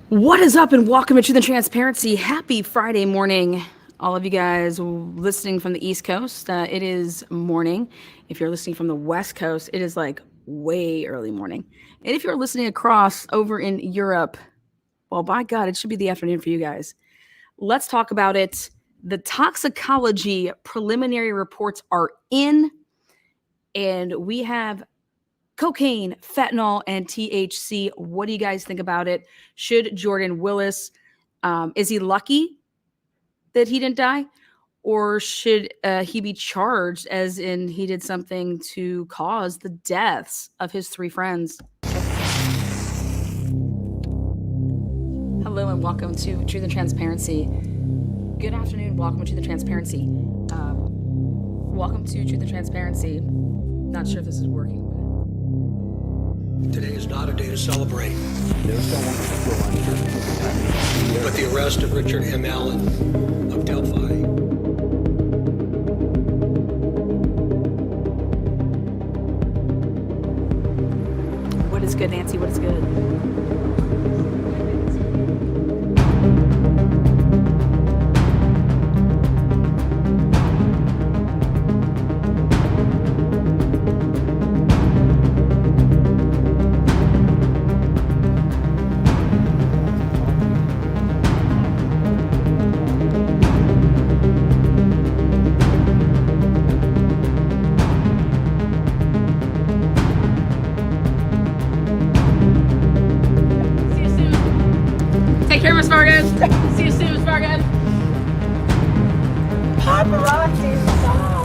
What is up, and welcome to Truth and Transparency. Happy Friday morning, all of you guys listening from the East Coast. It is morning. If you're listening from the West Coast, it is like way early morning. And if you're listening across over in Europe, well, by God, it should be the afternoon for you guys. Let's talk about it. The toxicology preliminary reports are in, and we have cocaine, fentanyl, and THC. What do you guys think about it? Should Jordan Willis, is he lucky that he didn't die? Or should he be charged as in he did something to cause the deaths of his three friends? Hello and welcome to Truth and Transparency. Good afternoon. Welcome to the Transparency. Welcome to Truth and Transparency. Not sure if this is working. Today is not a day to celebrate. But the arrest of Richard M. Allen of Delphi. What is good, Nancy? What is good? Take care, Miss Vargas. See you soon, Miss Vargas. Paparazzi, stop.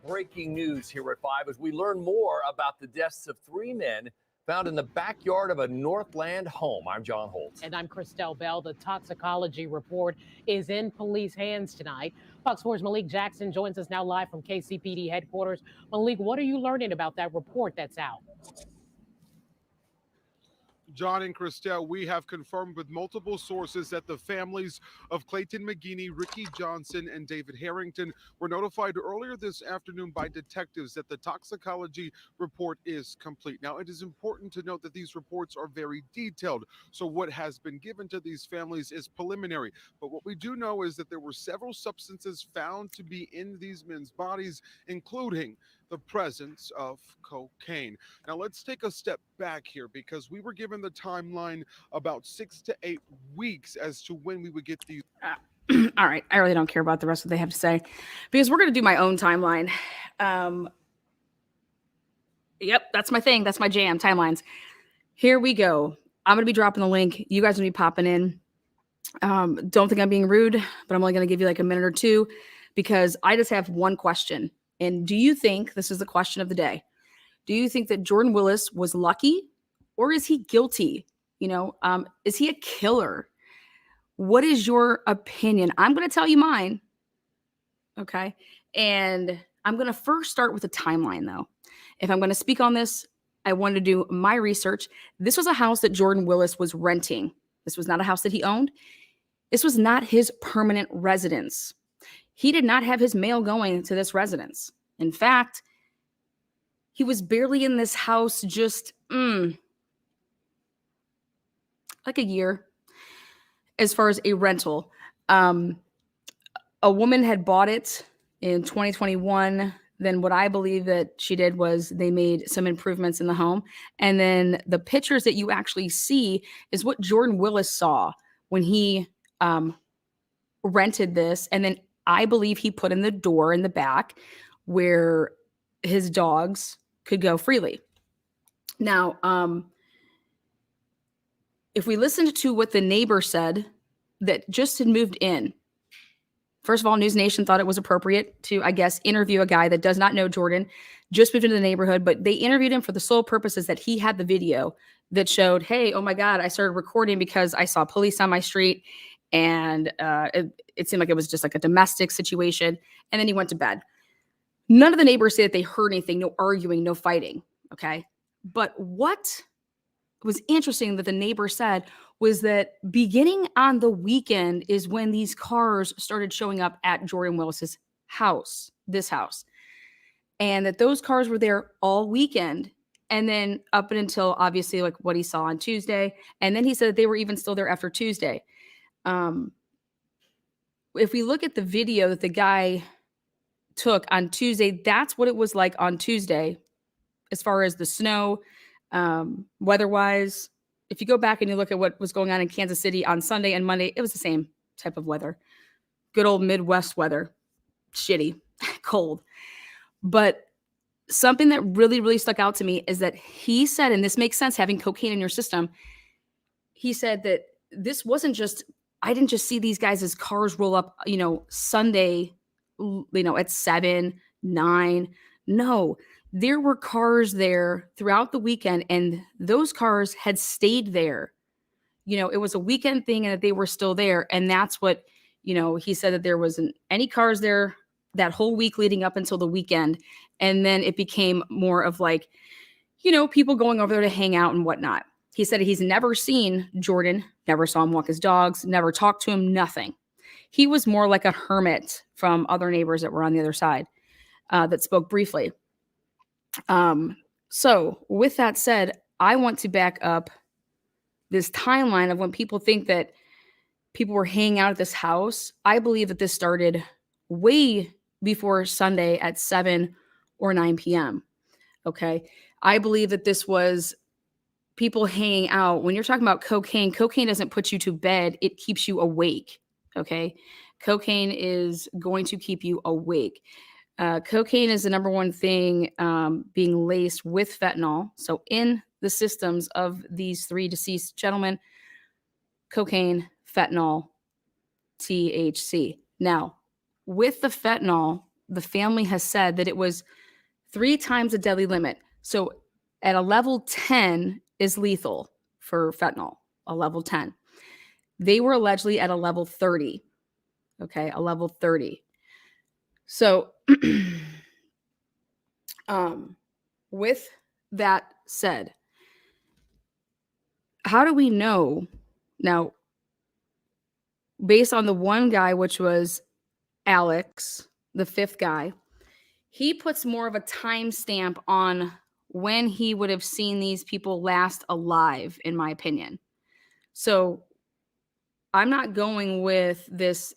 Breaking news here at 5 as we learn more about the deaths of three men found in the backyard of a Northland home. I'm John Holt. And I'm Christelle Bell. The toxicology report is in police hands tonight. Fox 4's Malik Jackson joins us now live from KCPD headquarters. Malik, what are you learning about that report that's out? John and Christelle, we have confirmed with multiple sources that the families of Clayton McGinney, Ricky Johnson, and David Harrington were notified earlier this afternoon by detectives that the toxicology report is complete. Now, it is important to note that these reports are very detailed, so what has been given to these families is preliminary. But what we do know is that there were several substances found to be in these men's bodies, including the presence of cocaine. Now, let's take a step back here because we were given the timeline about 6 to 8 weeks as to when we would get these. All right. I really don't care about the rest of what they have to say because we're going to do my own timeline. Yep, that's my thing. That's my jam, timelines. Here we go. I'm going to be dropping the link. You guys will be popping in. Don't think I'm being rude, but I'm only going to give you like a minute or two because I just have one question. And do you think, this is the question of the day, do you think that Jordan Willis was lucky or is he guilty? You know, is he a killer? What is your opinion? I'm going to tell you mine. Okay. And I'm going to first start with a timeline though. If I'm going to speak on this, I wanted to do my research. This was a house that Jordan Willis was renting. This was not a house that he owned. This was not his permanent residence. He did not have his mail going to this residence. In fact, he was barely in this house just like a year as far as a rental. A woman had bought it in 2021. Then what I believe that she did was they made some improvements in the home. And then the pictures that you actually see is what Jordan Willis saw when he rented this. And then I believe he put in the door in the back where his dogs could go freely. Now, if we listened to what the neighbor said that just had moved in, first of all, News Nation thought it was appropriate to, I guess, interview a guy that does not know Jordan, just moved into the neighborhood, but they interviewed him for the sole purposes that he had the video that showed, hey, oh my God, I started recording because I saw police on my street. And it seemed like it was just like a domestic situation. And then he went to bed. None of the neighbors say that they heard anything, no arguing, no fighting. Okay. But what was interesting that the neighbor said was that beginning on the weekend is when these cars started showing up at Jordan Willis's house, this house, and that those cars were there all weekend. And then up until obviously like what he saw on Tuesday. And then he said that they were even still there after Tuesday. If we look at the video that the guy took on Tuesday, that's what it was like on Tuesday as far as the snow, weather-wise. If you go back and you look at what was going on in Kansas City on Sunday and Monday, it was the same type of weather. Good old Midwest weather. Shitty, cold. But something that really, really stuck out to me is that he said, and this makes sense having cocaine in your system, he said that this wasn't just, I didn't just see these guys as cars roll up, Sunday, at 7, 9. No, there were cars there throughout the weekend, and those cars had stayed there. It was a weekend thing and that they were still there. And that's what, he said, that there wasn't any cars there that whole week leading up until the weekend. And then it became more of like, people going over there to hang out and whatnot. He said he's never seen Jordan, never saw him walk his dogs, never talked to him, nothing. He was more like a hermit from other neighbors that were on the other side that spoke briefly. So with that said, I want to back up this timeline of when people think that people were hanging out at this house. I believe that this started way before Sunday at 7 or 9 p.m. Okay. I believe that this was people hanging out. When you're talking about cocaine doesn't put you to bed. It keeps you awake. Okay. Cocaine is going to keep you awake. Cocaine is the number one thing being laced with fentanyl. So in the systems of these 3 deceased gentlemen, cocaine, fentanyl, THC. Now, with the fentanyl, the family has said that it was 3 times the deadly limit. So at a level 10 is lethal for fentanyl, a level 10. They were allegedly at a level 30. Okay, a level 30. So with that said, how do we know now, based on the one guy, which was Alex, the 5th guy, he puts more of a timestamp on when he would have seen these people last alive, in my opinion. So I'm not going with this.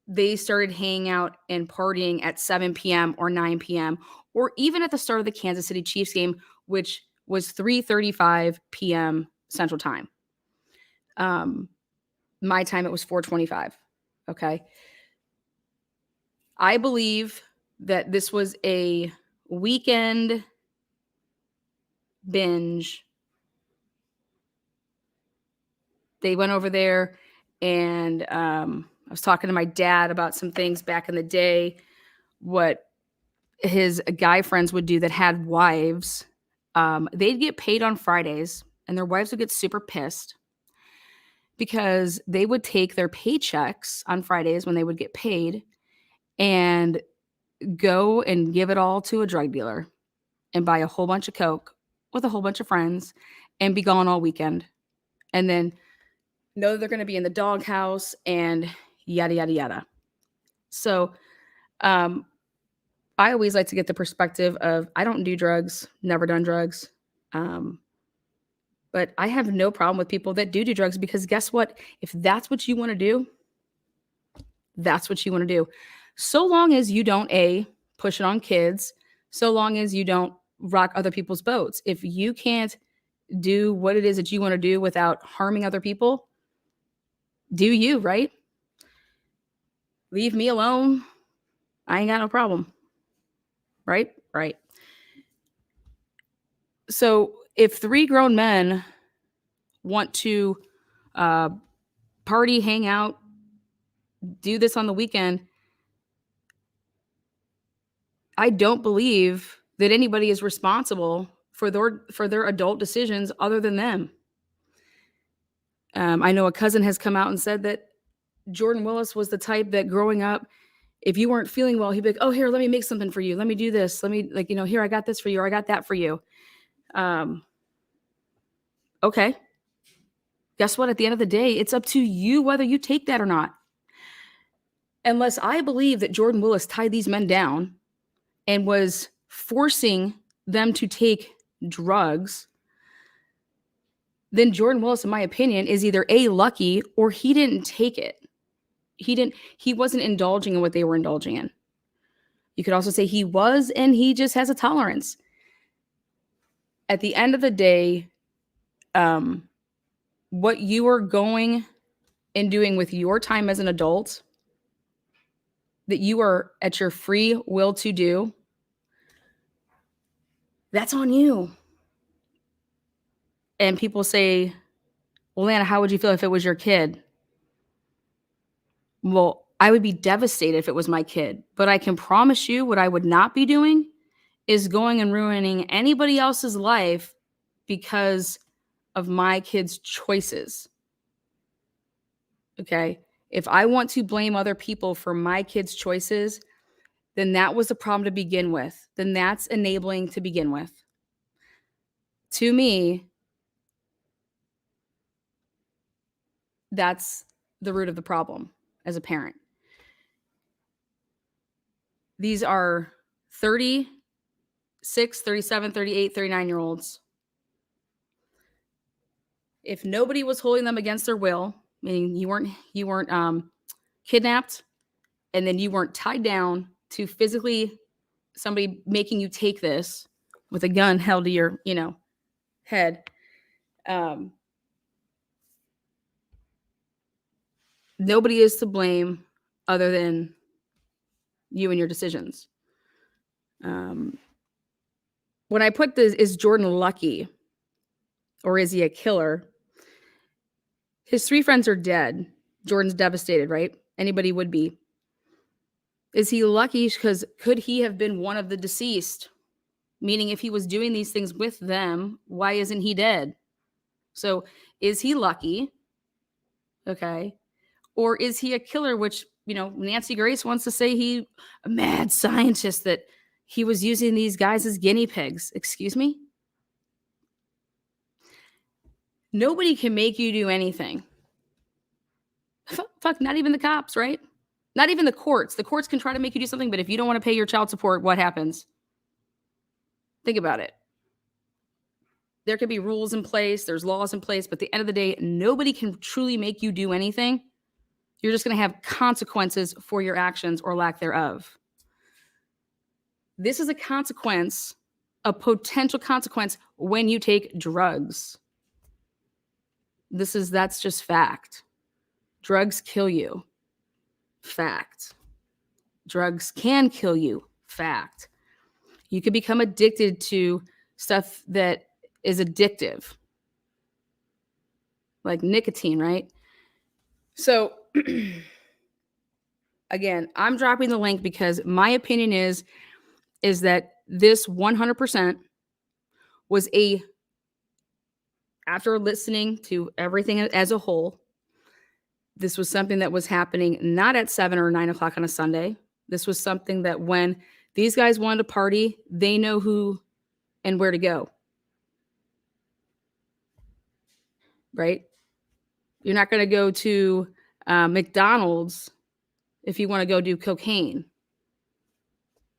They started hanging out and partying at 7 p.m. or 9 p.m. or even at the start of the Kansas City Chiefs game, which was 3:35 p.m. Central Time. My time, it was 4:25. Okay. I believe that this was a weekend binge. They went over there and I was talking to my dad about some things back in the day, what his guy friends would do that had wives. They'd get paid on Fridays and their wives would get super pissed because they would take their paychecks on Fridays when they would get paid and go and give it all to a drug dealer and buy a whole bunch of coke with a whole bunch of friends and be gone all weekend. And then know that they're going to be in the doghouse and yada, yada, yada. So I always like to get the perspective of, I don't do drugs, never done drugs. But I have no problem with people that do drugs, because guess what? If that's what you want to do, that's what you want to do. So long as you don't push it on kids, so long as you don't rock other people's boats. If you can't do what it is that you want to do without harming other people, do you, right? Leave me alone. I ain't got no problem. Right? Right. So if 3 grown men want to party, hang out, do this on the weekend, I don't believe that anybody is responsible for their adult decisions other than them. I know a cousin has come out and said that Jordan Willis was the type that growing up, if you weren't feeling well, he'd be like, oh, here, let me make something for you. Let me do this. Let me, here, I got this for you, or I got that for you. Okay. Guess what? At the end of the day, it's up to you whether you take that or not. Unless I believe that Jordan Willis tied these men down and was forcing them to take drugs, then Jordan Willis, in my opinion, is either A, lucky, or he didn't take it. He wasn't indulging in what they were indulging in. You could also say he was, and he just has a tolerance. At the end of the day, what you are going and doing with your time as an adult that you are at your free will to do, that's on you. And people say, well, Lana, how would you feel if it was your kid? Well, I would be devastated if it was my kid. But I can promise you what I would not be doing is going and ruining anybody else's life because of my kid's choices. Okay? If I want to blame other people for my kid's choices, then that was the problem to begin with. Then that's enabling to begin with. To me, that's the root of the problem as a parent. These are 36, 37, 38, 39-year-olds. If nobody was holding them against their will, meaning you weren't kidnapped, and then you weren't tied down to physically somebody making you take this with a gun held to your, head. Nobody is to blame other than you and your decisions. When I put this, is Jordan lucky or is he a killer? His 3 friends are dead. Jordan's devastated, right? Anybody would be. Is he lucky because could he have been one of the deceased? Meaning if he was doing these things with them, why isn't he dead? So is he lucky? Okay. Or is he a killer, which, Nancy Grace wants to say a mad scientist that he was using these guys as guinea pigs. Excuse me? Nobody can make you do anything. Fuck, not even the cops, right? Not even the courts. The courts can try to make you do something, but if you don't want to pay your child support, what happens? Think about it. There could be rules in place, there's laws in place, but at the end of the day, nobody can truly make you do anything. You're just going to have consequences for your actions or lack thereof. This is a consequence, a potential consequence when you take drugs. That's just fact. Drugs kill you. Fact. Drugs can kill you. Fact. You could become addicted to stuff that is addictive, like nicotine, right? So, again, I'm dropping the link because my opinion is that this 100% was after listening to everything as a whole, this was something that was happening not at 7 or 9 o'clock on a Sunday. This was something that when these guys wanted to party, they know who and where to go. Right? You're not going to go to McDonald's if you want to go do cocaine.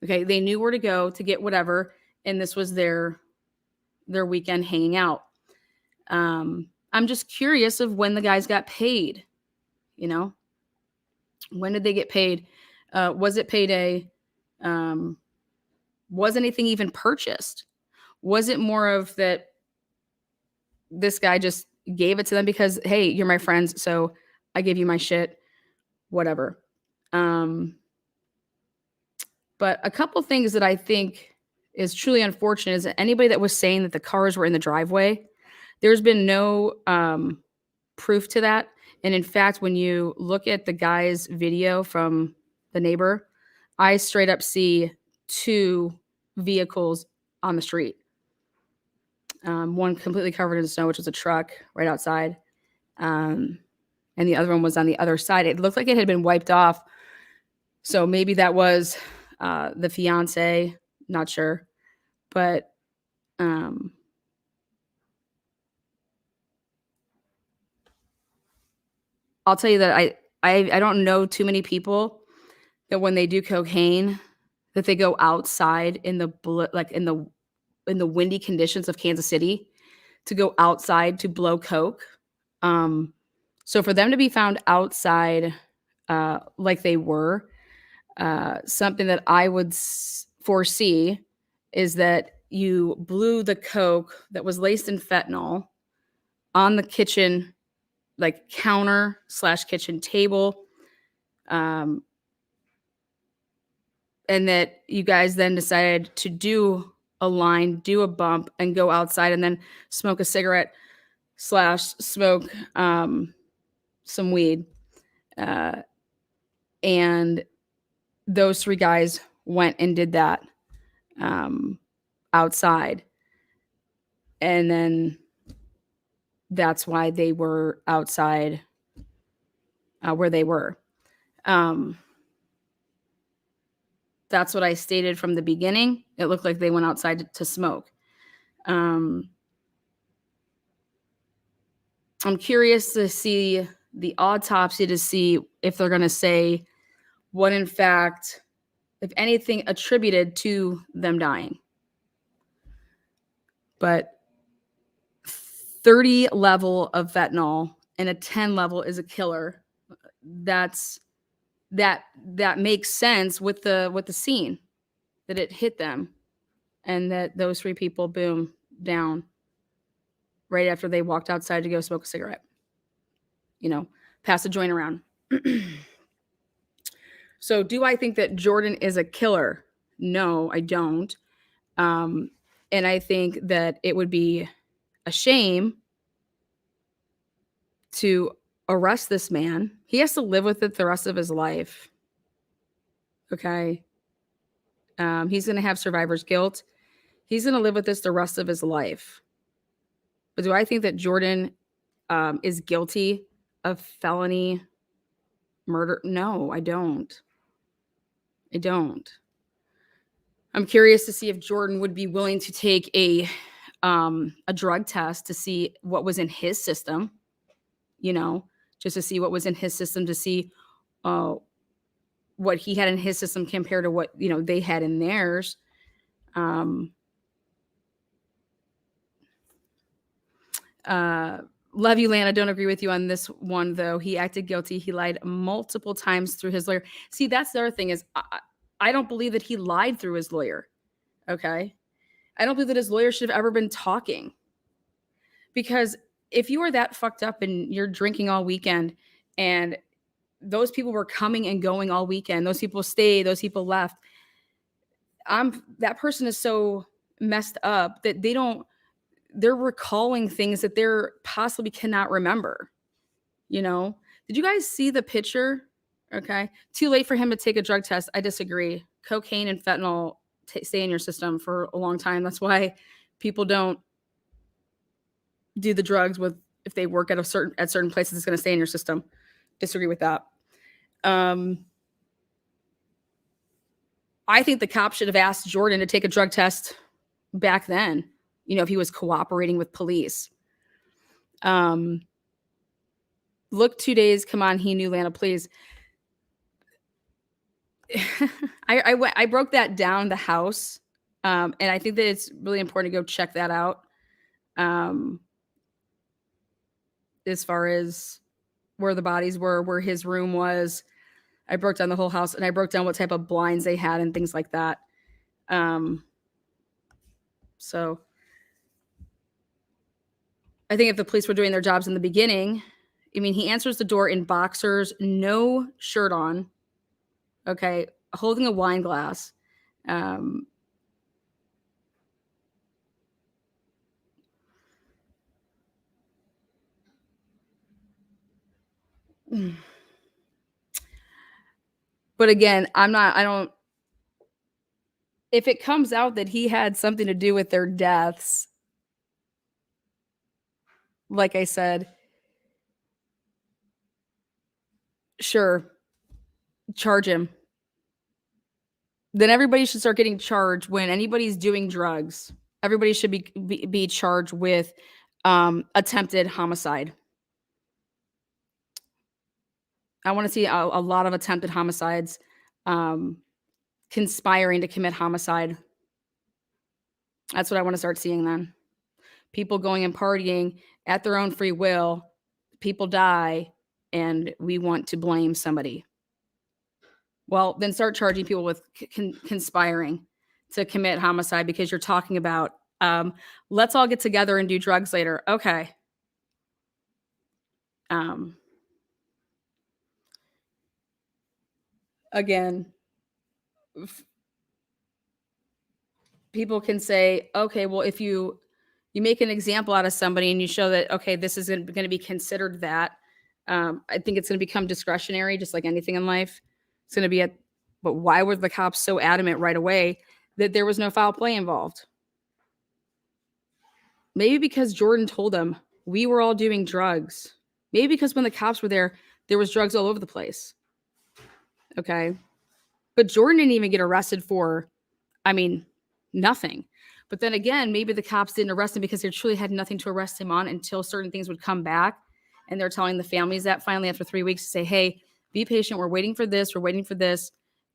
Okay, they knew where to go to get whatever, and this was their weekend hanging out. I'm just curious of when the guys got paid. When did they get paid? Was it payday? Was anything even purchased? Was it more of that this guy just gave it to them because, hey, you're my friends, so I give you my shit, whatever. But a couple things that I think is truly unfortunate is that anybody that was saying that the cars were in the driveway, there's been no proof to that. And in fact, when you look at the guy's video from the neighbor, I straight up see 2 vehicles on the street. One completely covered in snow, which was a truck right outside. And the other one was on the other side. It looked like it had been wiped off. So maybe that was the fiance, not sure. But I'll tell you that I don't know too many people that when they do cocaine that they go outside in the in the windy conditions of Kansas City to go outside to blow coke. So for them to be found outside like they were, something that I would foresee is that you blew the coke that was laced in fentanyl on the kitchen, like counter / kitchen table. And that you guys then decided to do a line, do a bump, and go outside and then smoke a cigarette / smoke some weed. And those 3 guys went and did that outside. And then that's why they were outside where they were. That's what I stated from the beginning. It looked like they went outside to smoke. I'm curious to see the autopsy to see if they're going to say what, in fact, if anything, attributed to them dying. But 30 level of fentanyl and a 10 level is a killer. That makes sense with the scene, that it hit them and that those 3 people, boom, down right after they walked outside to go smoke a cigarette, pass a joint around. So do I think that Jordan is a killer? No, I don't. And I think that it would be a shame to arrest this man. He has to live with it the rest of his life. Okay. He's going to have survivor's guilt. He's going to live with this the rest of his life. But do I think that Jordan is guilty of felony murder? No, I don't. I'm curious to see if Jordan would be willing to take a drug test to see what was in his system, just to see what was in his system, to see what he had in his system compared to what, they had in theirs. Love you, Lana. Don't agree with you on this one, though. He acted guilty. He lied multiple times through his lawyer. See, that's the other thing is I don't believe that he lied through his lawyer. Okay. I don't believe that his lawyer should have ever been talking. Because if you were that fucked up and you're drinking all weekend and those people were coming and going all weekend, those people stayed, those people left, that person is so messed up that they're recalling things that they're possibly cannot remember. Did you guys see the picture? Okay. Too late for him to take a drug test. I disagree. Cocaine and fentanyl stay in your system for a long time. That's why people don't do the drugs if they work at certain places, it's going to stay in your system. Disagree with that. I think the cops should have asked Jordan to take a drug test back then, if he was cooperating with police. Look, 2 days. Come on. He knew, Lana, please. I broke that down, the house. And I think that it's really important to go check that out. As far as where the bodies were, where his room was, I broke down the whole house and I broke down what type of blinds they had and things like that. So I think if the police were doing their jobs in the beginning, he answers the door in boxers, no shirt on. Okay. Holding a wine glass. But again, if it comes out that he had something to do with their deaths, like I said, sure, charge him. Then everybody should start getting charged when anybody's doing drugs. Everybody should be charged with attempted homicide. I want to see a lot of attempted homicides, conspiring to commit homicide. That's what I want to start seeing then. People going and partying at their own free will. People die, and we want to blame somebody. Well, then start charging people with conspiring to commit homicide because you're talking about, let's all get together and do drugs later. Okay. Again, people can say, okay, well, if you make an example out of somebody and you show that, okay, this is going to be considered that, I think it's going to become discretionary, just like anything in life. It's going to be but why were the cops so adamant right away that there was no foul play involved? Maybe because Jordan told them we were all doing drugs. Maybe because when the cops were there was drugs all over the place. Okay. But Jordan didn't even get arrested for, nothing. But then again, maybe the cops didn't arrest him because they truly had nothing to arrest him on until certain things would come back. And they're telling the families that finally after 3 weeks to say, hey, be patient. We're waiting for this. We're waiting for this.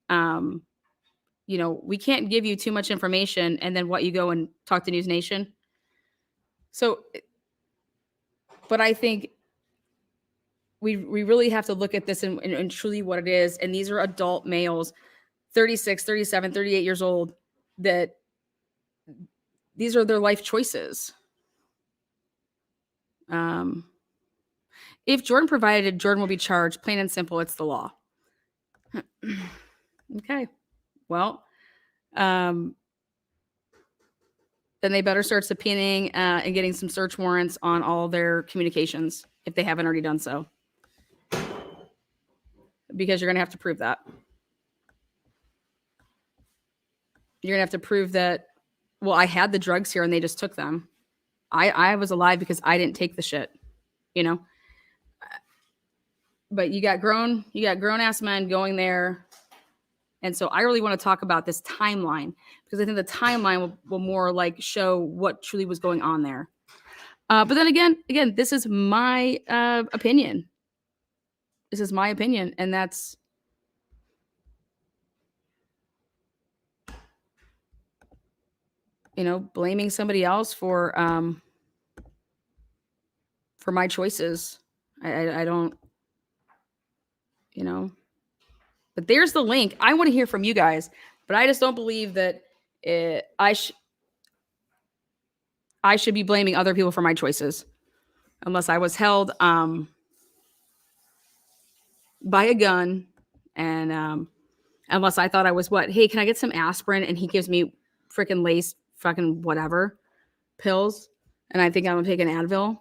We can't give you too much information. And then you go and talk to News Nation. So, but I think we really have to look at this and truly what it is. And these are adult males, 36, 37, 38 years old, that these are their life choices. If Jordan provided, Jordan will be charged. Plain and simple, it's the law. Okay. Well, then they better start subpoenaing and getting some search warrants on all their communications if they haven't already done so. Because you're going to have to prove that. You're going to have to prove that, well, I had the drugs here and they just took them. I was alive because I didn't take the shit, But you got grown ass men going there. And so I really want to talk about this timeline because I think the timeline will more like show what truly was going on there. But then again, this is my opinion. This is my opinion. And that's, blaming somebody else for my choices. I don't, but there's the link. I want to hear from you guys, but I just don't believe that I should be blaming other people for my choices unless I was held by a gun and unless I thought I was hey, can I get some aspirin? And he gives me freaking lace fucking whatever pills. And I think I'm going to take an Advil.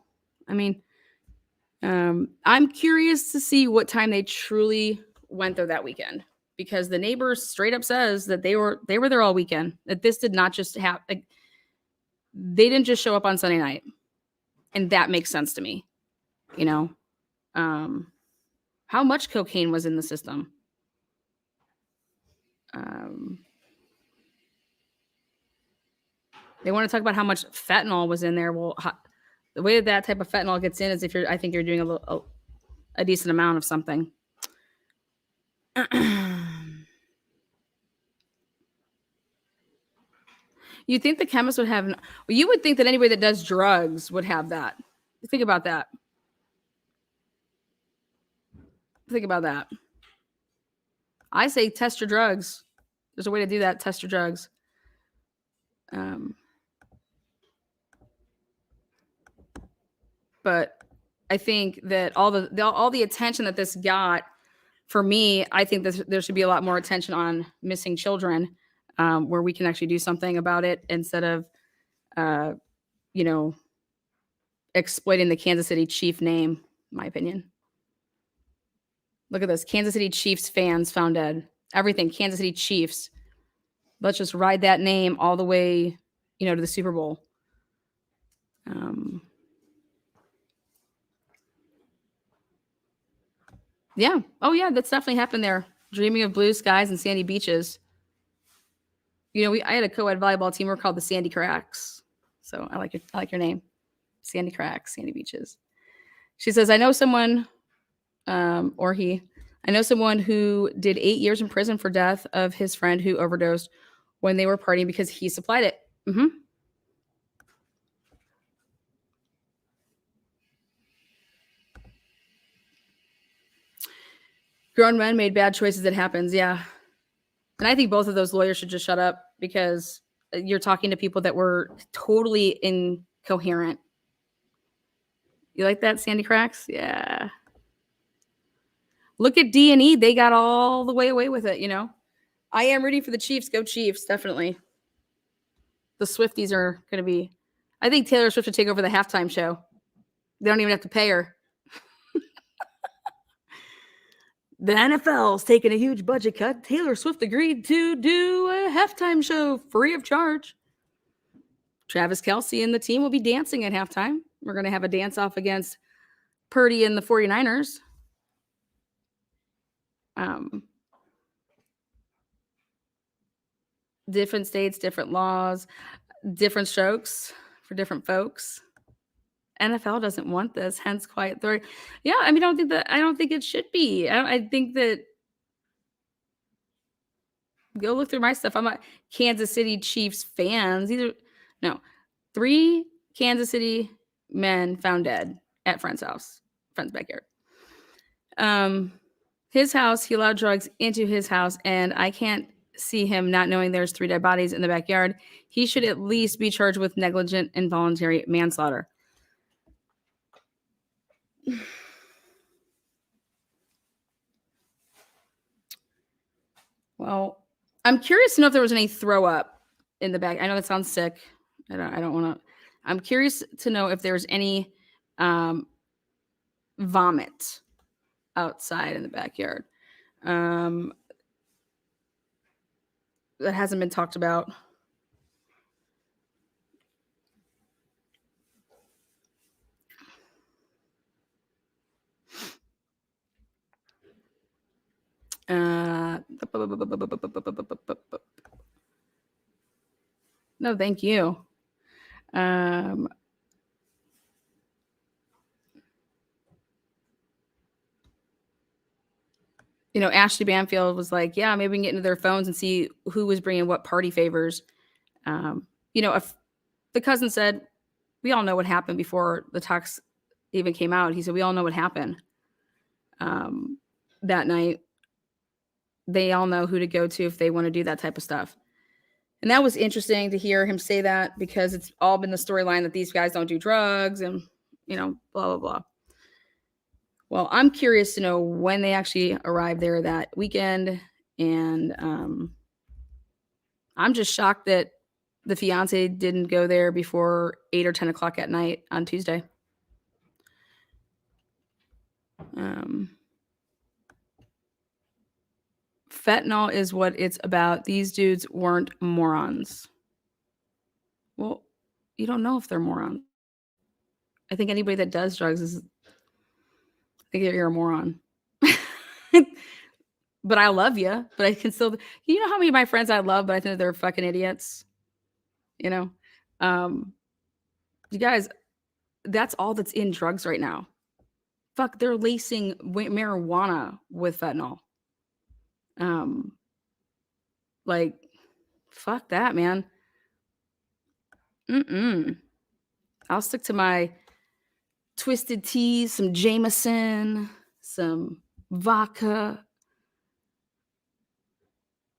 I'm curious to see what time they truly went there that weekend because the neighbors straight up says that they were there all weekend, that this did not just happen. They didn't just show up on Sunday night. And that makes sense to me. How much cocaine was in the system? They want to talk about how much fentanyl was in there. Well, the way that type of fentanyl gets in is I think you're doing a decent amount of something. You think the chemist would have? You would think that anybody that does drugs would have that. Think about that. Think about that. I say test your drugs. There's a way to do that. Test your drugs. But I think that all the attention that this got, for me, I think that there should be a lot more attention on missing children, where we can actually do something about it instead of, exploiting the Kansas City Chief name, in my opinion. Look at this. Kansas City Chiefs fans found dead. Everything. Kansas City Chiefs. Let's just ride that name all the way, to the Super Bowl. Yeah. Oh, yeah. That's definitely happened there. Dreaming of blue skies and sandy beaches. I had a co-ed volleyball team. We're called the Sandy Cracks. So I like your name. Sandy Cracks, Sandy Beaches. She says, I know someone, or he I know someone who did 8 years in prison for death of his friend who overdosed when they were partying because he supplied it. Grown men made bad choices. It happens. Yeah. And I think both of those lawyers should just shut up because you're talking to people that were totally incoherent. You like that, Sandy Cracks? Yeah. Look at D&E. They got all the way away with it, you know? I am rooting for the Chiefs. Go Chiefs, definitely. The Swifties are going to be... I think Taylor Swift should take over the halftime show. They don't even have to pay her. The NFL's taking a huge budget cut. Taylor Swift agreed to do a halftime show free of charge. Travis Kelce and the team will be dancing at halftime. We're going to have a dance-off against Purdy and the 49ers. Different states, different laws, different strokes for different folks. NFL doesn't want this, hence quiet authority. Yeah, I mean, I don't think it should be. I think that go look through my stuff. I'm a Kansas City Chiefs fans. 3 Kansas City men found dead at friend's backyard. His house, he allowed drugs into his house, and I can't see him not knowing there's 3 dead bodies in the backyard. He should at least be charged with negligent involuntary manslaughter. Well, I'm curious to know if there was any throw up in the back. I know that sounds sick. I don't want to. I'm curious to know if there's any vomit outside in the backyard. That hasn't been talked about. No, thank you. Ashley Banfield was like, yeah, maybe we can get into their phones and see who was bringing what party favors. If the cousin said, we all know what happened before the talks even came out. He said, we all know what happened that night. They all know who to go to if they want to do that type of stuff. And that was interesting to hear him say that because it's all been the storyline that these guys don't do drugs and, blah, blah, blah. Well, I'm curious to know when they actually arrived there that weekend. And I'm just shocked that the fiance didn't go there before 8 or 10 o'clock at night on Tuesday. Fentanyl is what it's about. These dudes weren't morons. Well, you don't know if they're morons. I think anybody that does drugs I think you're a moron. But I love you. But I can still, you know how many of my friends I love, but I think they're fucking idiots. You guys, that's all that's in drugs right now. Fuck, they're lacing marijuana with fentanyl. Fuck that, man. I'll stick to my twisted teas, some Jameson, some vodka.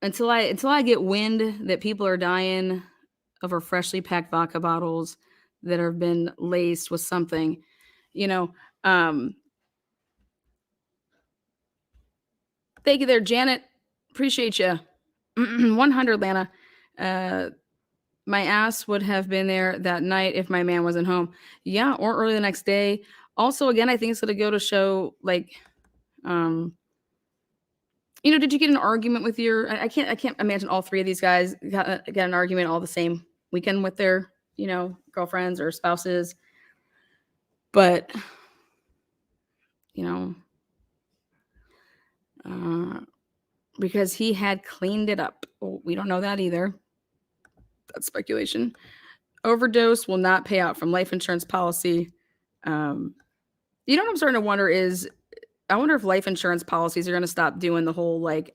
Until I get wind that people are dying over freshly packed vodka bottles that have been laced with something, thank you there, Janet. Appreciate you. 100, Lana. My ass would have been there that night if my man wasn't home. Yeah, or early the next day. Also, again, I think it's going to go to show, did you get an argument with your? I can't imagine all 3 of these guys got an argument all the same weekend with their, girlfriends or spouses. But, because he had cleaned it up. Well, we don't know that either. That's speculation. Overdose will not pay out from life insurance policy. What I'm starting to wonder is I wonder if life insurance policies are going to stop doing the whole like,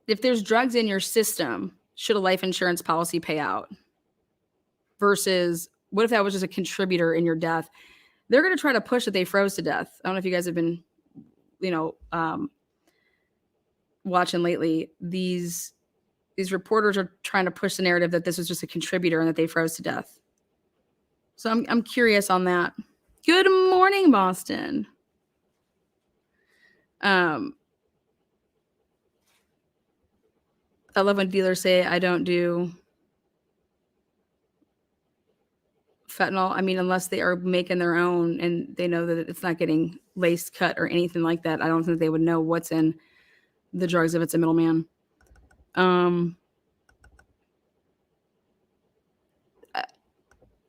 if there's drugs in your system, should a life insurance policy pay out? Versus, what if that was just a contributor in your death? They're going to try to push that they froze to death. I don't know if you guys have been, watching lately. These reporters are trying to push the narrative that this was just a contributor and that they froze to death. So I'm curious on that. Good morning, Boston. I love when dealers say, I don't do fentanyl. I mean, unless they are making their own and they know that it's not getting lace cut or anything like that, I don't think they would know what's in the drugs if it's a middleman.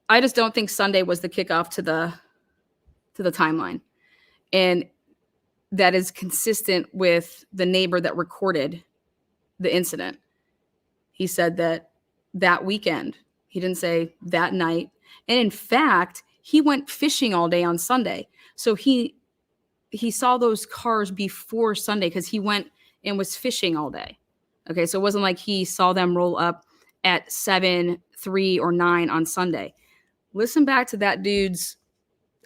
I just don't think Sunday was the kickoff to the timeline. And that is consistent with the neighbor that recorded the incident. He said that weekend, he didn't say that night. And in fact, he went fishing all day on Sunday. So he saw those cars before Sunday because he went and was fishing all day. Okay, so it wasn't like he saw them roll up at 7, 3, or 9 on Sunday. Listen back to that dude's,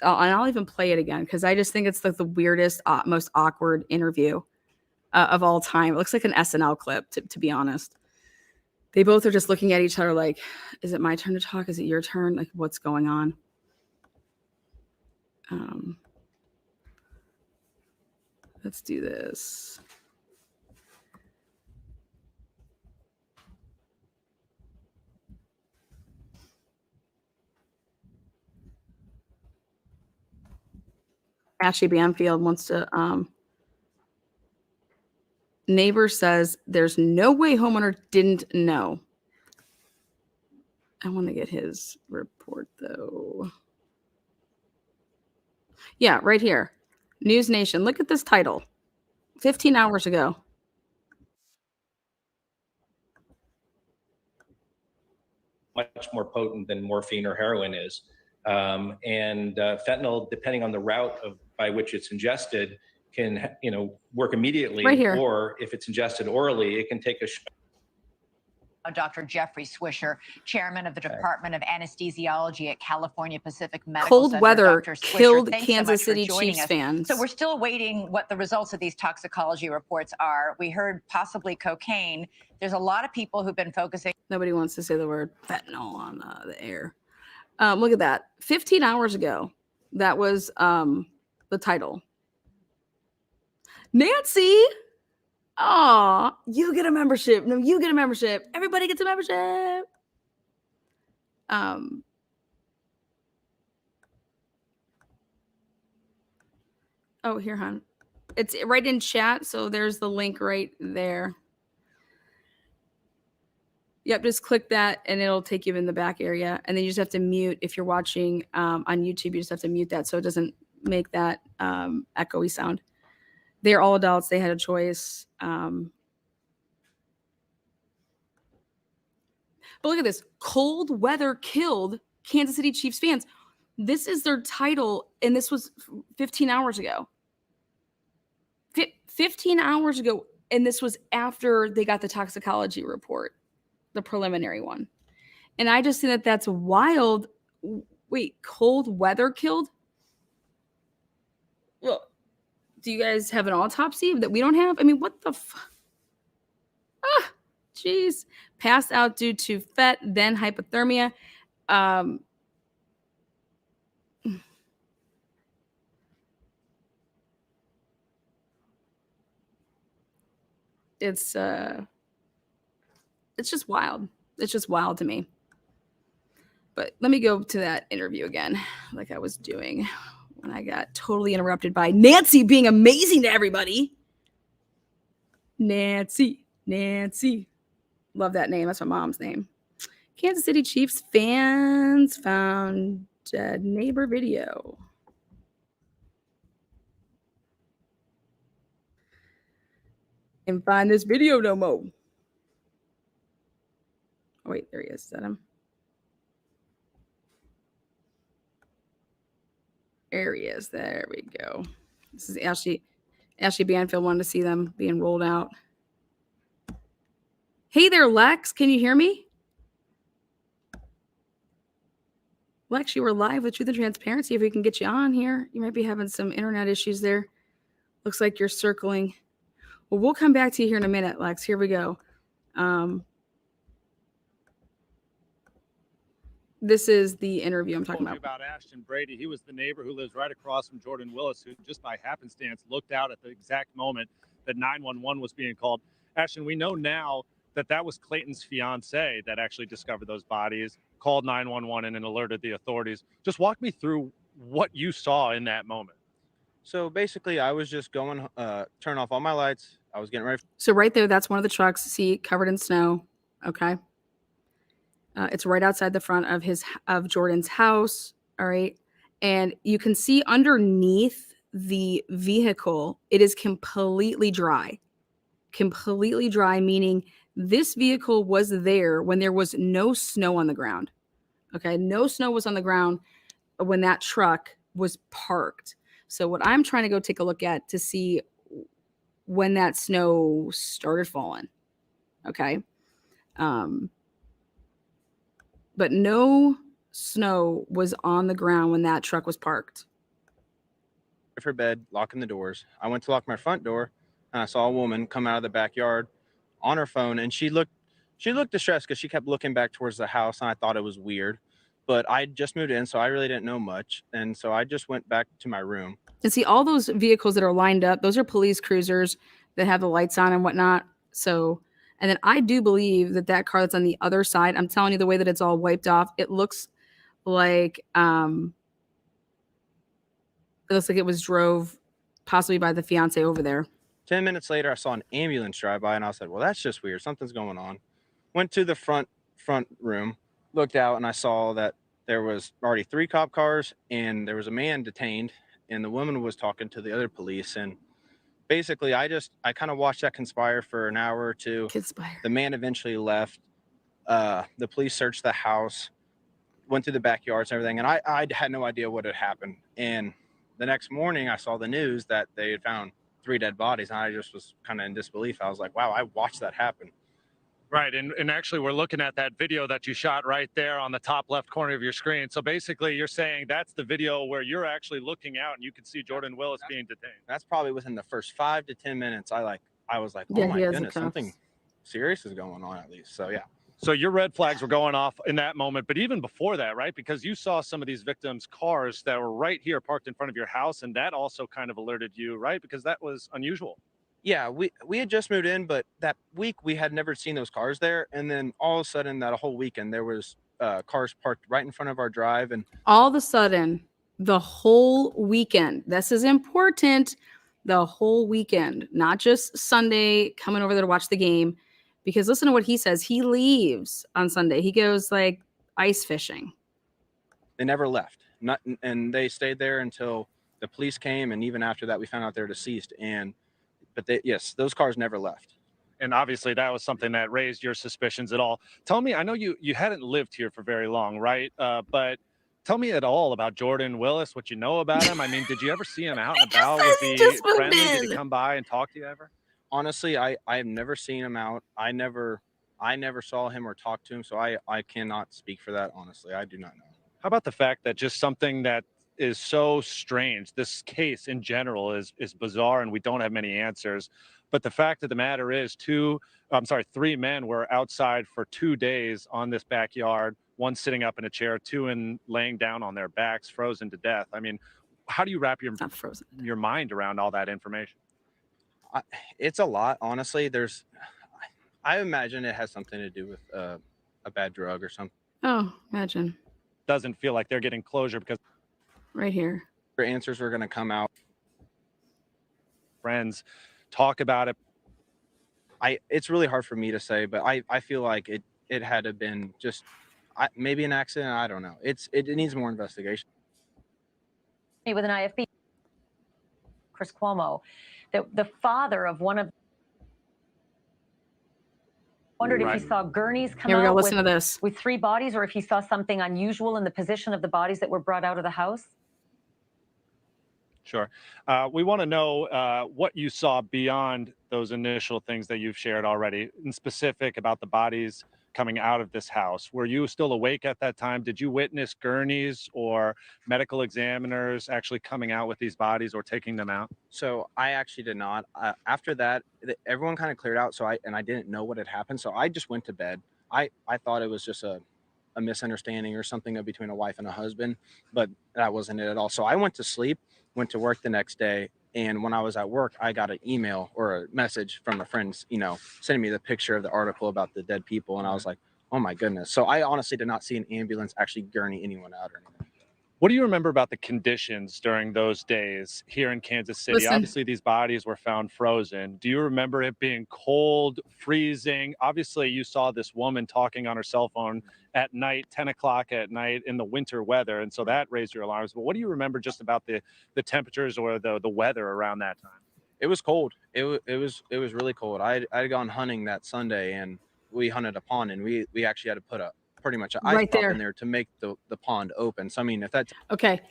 and I'll even play it again because I just think it's like the weirdest, most awkward interview of all time. It looks like an SNL clip, to be honest. They both are just looking at each other like, is it my turn to talk? Is it your turn? Like, what's going on? Let's do this. Ashley Banfield wants to, neighbor says there's no way homeowner didn't know. I want to get his report though. Yeah, right here. News Nation. Look at this title. 15 hours ago. Much more potent than morphine or heroin is. Fentanyl, depending on the route by which it's ingested, can work immediately. Right here. Or if it's ingested orally, it can take a Dr. Jeffrey Swisher, chairman of the Department of Anesthesiology at California Pacific Medical Cold Center. weather Dr. Swisher, killed thanks Kansas so much City for joining Chiefs us. fans. So we're still awaiting what the results of these toxicology reports are. We heard possibly cocaine. There's a lot of people who've been focusing. Nobody wants to say the word fentanyl on the air. Look at that. 15 hours ago. That was the title. Nancy. Aw, you get a membership. No, you get a membership. Everybody gets a membership. Oh, here, hon. It's right in chat, so there's the link right there. Yep, just click that and it'll take you in the back area. And then you just have to mute, if you're watching on YouTube, you just have to mute that so it doesn't make that echoey sound. They're all adults. They had a choice. But look at this. Cold weather killed Kansas City Chiefs fans. This is their title, and this was 15 hours ago. 15 hours ago, and this was after they got the toxicology report, the preliminary one. And I just think that that's wild. Wait, cold weather killed? Well, do you guys have an autopsy that we don't have? I mean, what the jeez. Passed out due to fet, then hypothermia. It's just wild. It's just wild to me. But let me go to that interview again, like I was doing when I got totally interrupted by Nancy being amazing to everybody. Nancy. Love that name. That's my mom's name. Kansas City Chiefs fans found a neighbor video. And find this video no more. Oh, wait, there he is. Is that him? There he is. There we go. This is Ashley Banfield wanted to see them being rolled out. Hey there, Lex. Can you hear me? Lex, you were live with Truth and Transparency. If we can get you on here, you might be having some internet issues there. Looks like you're circling. Well, we'll come back to you here in a minute, Lex. Here we go. This is the interview I'm talking about. Ashton Brady. He was the neighbor who lives right across from Jordan Willis, who just by happenstance looked out at the exact moment that 911 was being called. Ashton, we know now that that was Clayton's fiance that actually discovered those bodies, called 911 and alerted the authorities. Just walk me through what you saw in that moment. So basically, I was just going, turn off all my lights. I was getting ready. So right there, that's one of the trucks. See, covered in snow. Okay. It's right outside the front of Jordan's house. All right. And you can see underneath the vehicle, it is completely dry. Completely dry, meaning this vehicle was there when there was no snow on the ground. Okay. No snow was on the ground when that truck was parked. So what I'm trying to go take a look at to see when that snow started falling. Okay. But no snow was on the ground when that truck was parked. For bed, locking the doors. I went to lock my front door, and I saw a woman come out of the backyard on her phone, and she looked distressed because she kept looking back towards the house, and I thought it was weird. But I just moved in, so I really didn't know much, and so I just went back to my room. And see, all those vehicles that are lined up, those are police cruisers that have the lights on and whatnot. So, and then I do believe that car that's on the other side, I'm telling you, the way that it's all wiped off, it looks like it was drove possibly by the fiance over there. 10 minutes later, I saw an ambulance drive by, and I said, well, that's just weird. Something's going on. Went to the front room, looked out, and I saw that there was already 3 cop cars, and there was a man detained, and the woman was talking to the other police. And basically, I kind of watched that conspire for an hour or two. The man eventually left. The police searched the house, went through the backyards and everything, and I had no idea what had happened. And the next morning, I saw the news that they had found 3 dead bodies, and I just was kind of in disbelief. I was like, wow, I watched that happen. Right. And actually, we're looking at that video that you shot right there on the top left corner of your screen. So basically, you're saying that's the video where you're actually looking out and you can see Jordan Willis being detained. That's probably within the first 5 to 10 minutes. I was like, oh my goodness, something serious is going on at least. So, yeah. So your red flags were going off in that moment, but even before that, right? Because you saw some of these victims' cars that were right here parked in front of your house, and that also kind of alerted you, right? Because that was unusual. Yeah, we had just moved in, but that week we had never seen those cars there. And then all of a sudden, that whole weekend, there was cars parked right in front of our drive. And all of a sudden, the whole weekend, this is important, the whole weekend, not just Sunday coming over there to watch the game. Because listen to what he says. He leaves on Sunday. He goes like ice fishing. They never left. And they stayed there until the police came. And even after that, we found out they're deceased. But yes, those cars never left. And obviously that was something that raised your suspicions at all. Tell me, I know you hadn't lived here for very long, right? But tell me at all about Jordan Willis, what you know about him. I mean, did you ever see him out and about? Was he friendly? Did he come by and talk to you ever? Honestly, I've never seen him out. I never saw him or talked to him. So I cannot speak for that. Honestly, I do not know. How about the fact that just something that is so strange, this case in general is bizarre and we don't have many answers, but the fact of the matter is 3 men were outside for 2 days on this backyard, one sitting up in a chair, 2 laying down on their backs, frozen to death. I mean, how do you wrap your mind around all that information? It's a lot, honestly. I imagine it has something to do with a bad drug or something. Oh, imagine. Doesn't feel like they're getting closure because right here, their answers were going to come out. Friends talk about it. It's really hard for me to say, but I feel like it had to have been just maybe an accident. I don't know. It needs more investigation. With an IFB, Chris Cuomo, the father of one of, wondered if he saw gurneys come Here we go. out Listen to this. with 3 bodies, or if he saw something unusual in the position of the bodies that were brought out of the house. Sure. We want to know what you saw beyond those initial things that you've shared already, in specific about the bodies coming out of this house. Were you still awake at that time? Did you witness gurneys or medical examiners actually coming out with these bodies or taking them out? So I actually did not. After that, everyone kind of cleared out. So I didn't know what had happened. So I just went to bed. I thought it was just a misunderstanding or something between a wife and a husband, but that wasn't it at all. So I went to sleep, went to work the next day. And when I was at work, I got an email or a message from a friend, sending me the picture of the article about the dead people. And I was like, oh my goodness. So I honestly did not see an ambulance actually gurney anyone out or anything. What do you remember about the conditions during those days here in Kansas City? Listen. Obviously, these bodies were found frozen. Do you remember it being cold, freezing? Obviously, you saw this woman talking on her cell phone at night, 10 o'clock at night in the winter weather. And so that raised your alarms. But what do you remember just about the temperatures or the weather around that time? It was cold. It was really cold. I'd gone hunting that Sunday and we hunted a pond and we actually had to put pretty much an ice Right pop there. in there to make the pond open. So I mean, if that's Okay.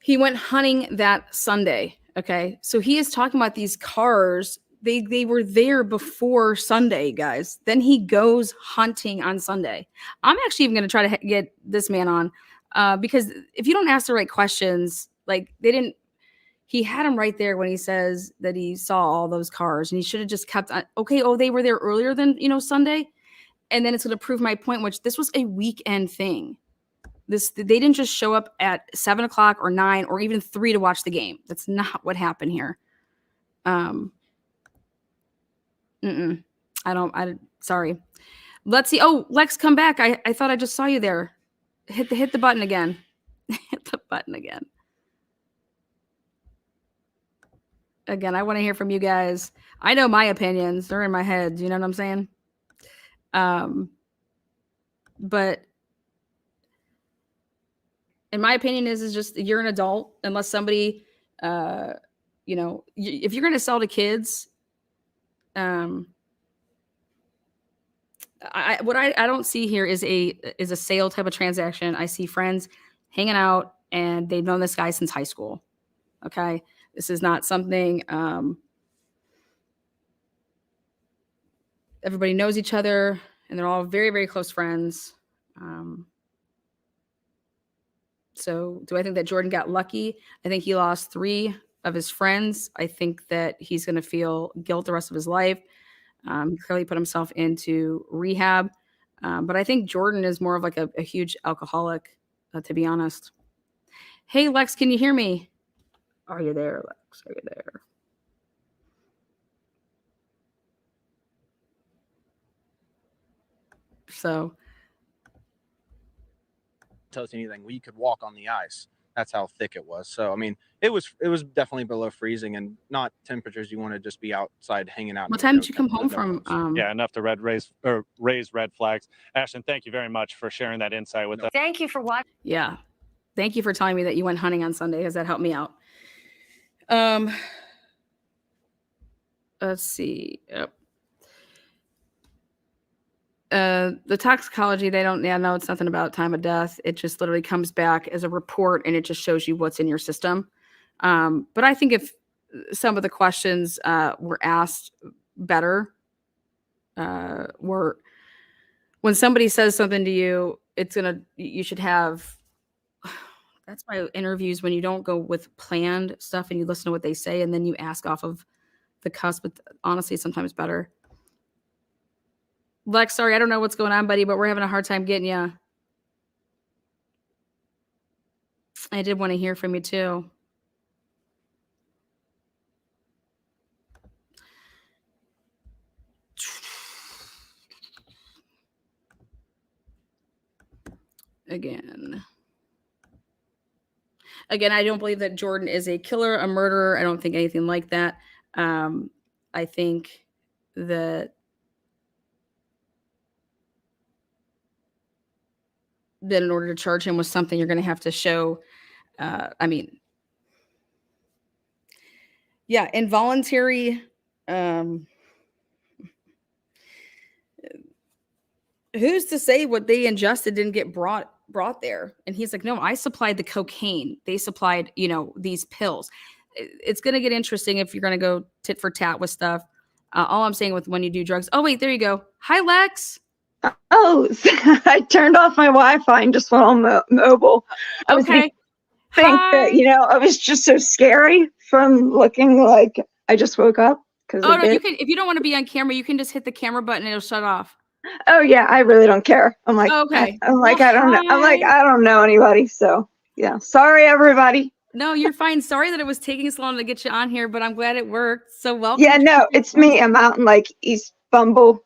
He went hunting that Sunday. Okay. So he is talking about these cars. They were there before Sunday, guys. Then he goes hunting on Sunday. I'm actually even going to try to get this man on because if you don't ask the right questions, like he had him right there when he says that he saw all those cars and he should have just kept on. Okay. Oh, they were there earlier than, Sunday. And then it's going to prove my point, which this was a weekend thing. They didn't just show up at 7 o'clock or 9 or even 3 to watch the game. That's not what happened here. Sorry. Let's see. Oh, Lex, come back. I thought I just saw you there. Hit the button again. Hit the button again. Again, I want to hear from you guys. I know my opinions. They're in my head. You know what I'm saying? But in my opinion is just you're an adult unless somebody, if you're going to sell to kids, I don't see here is a sale type of transaction. I see friends hanging out and they've known this guy since high school. Okay. This is not something, everybody knows each other and they're all very, very close friends. So do I think that Jordan got lucky? I think he lost 3 of his friends. I think that he's going to feel guilt the rest of his life. He clearly put himself into rehab. But I think Jordan is more of like a huge alcoholic, to be honest. Hey, Lex, can you hear me? Are you there, Lex? Are you there? So tell us anything. We could walk on the ice. That's how thick it was. So I mean, it was definitely below freezing and not temperatures you want to just be outside hanging out. What time did you come home from? Yeah, enough to raise red flags. Ashton, thank you very much for sharing that insight with us. Thank you for watching. Yeah. Thank you for telling me that you went hunting on Sunday because that helped me out. Let's see. Yep. The toxicology, no, it's nothing about time of death. It just literally comes back as a report and it just shows you what's in your system. But I think if some of the questions were asked better, were when somebody says something to you, you should have, that's why interviews, when you don't go with planned stuff and you listen to what they say and then you ask off of the cusp, but honestly, sometimes better. Lex, sorry, I don't know what's going on, buddy, but we're having a hard time getting you. I did want to hear from you too. Again, I don't believe that Jordan is a killer, a murderer. I don't think anything like that. I think that in order to charge him with something, you're going to have to show, involuntary. Who's to say what they ingested didn't get brought brought there. And he's like, no, I supplied the cocaine. They supplied, these pills. It's going to get interesting if you're going to go tit for tat with stuff. All I'm saying with when you do drugs. Oh, wait, there you go. Hi, Lex. Oh, I turned off my Wi-Fi and just went on mobile. I was Okay. think Hi. that, it was just so scary from looking like I just woke up. Oh, no, you can, if you don't want to be on camera, you can just hit the camera button and it'll shut off. Oh yeah, I really don't care. I'm like, Okay. I'm like, Well, I don't know. I'm like, hi. I don't know anybody. So yeah, sorry everybody. No, you're fine. Sorry that it was taking so long to get you on here, but I'm glad it worked. So welcome. Yeah, no, it's me. I'm out in like East Bumble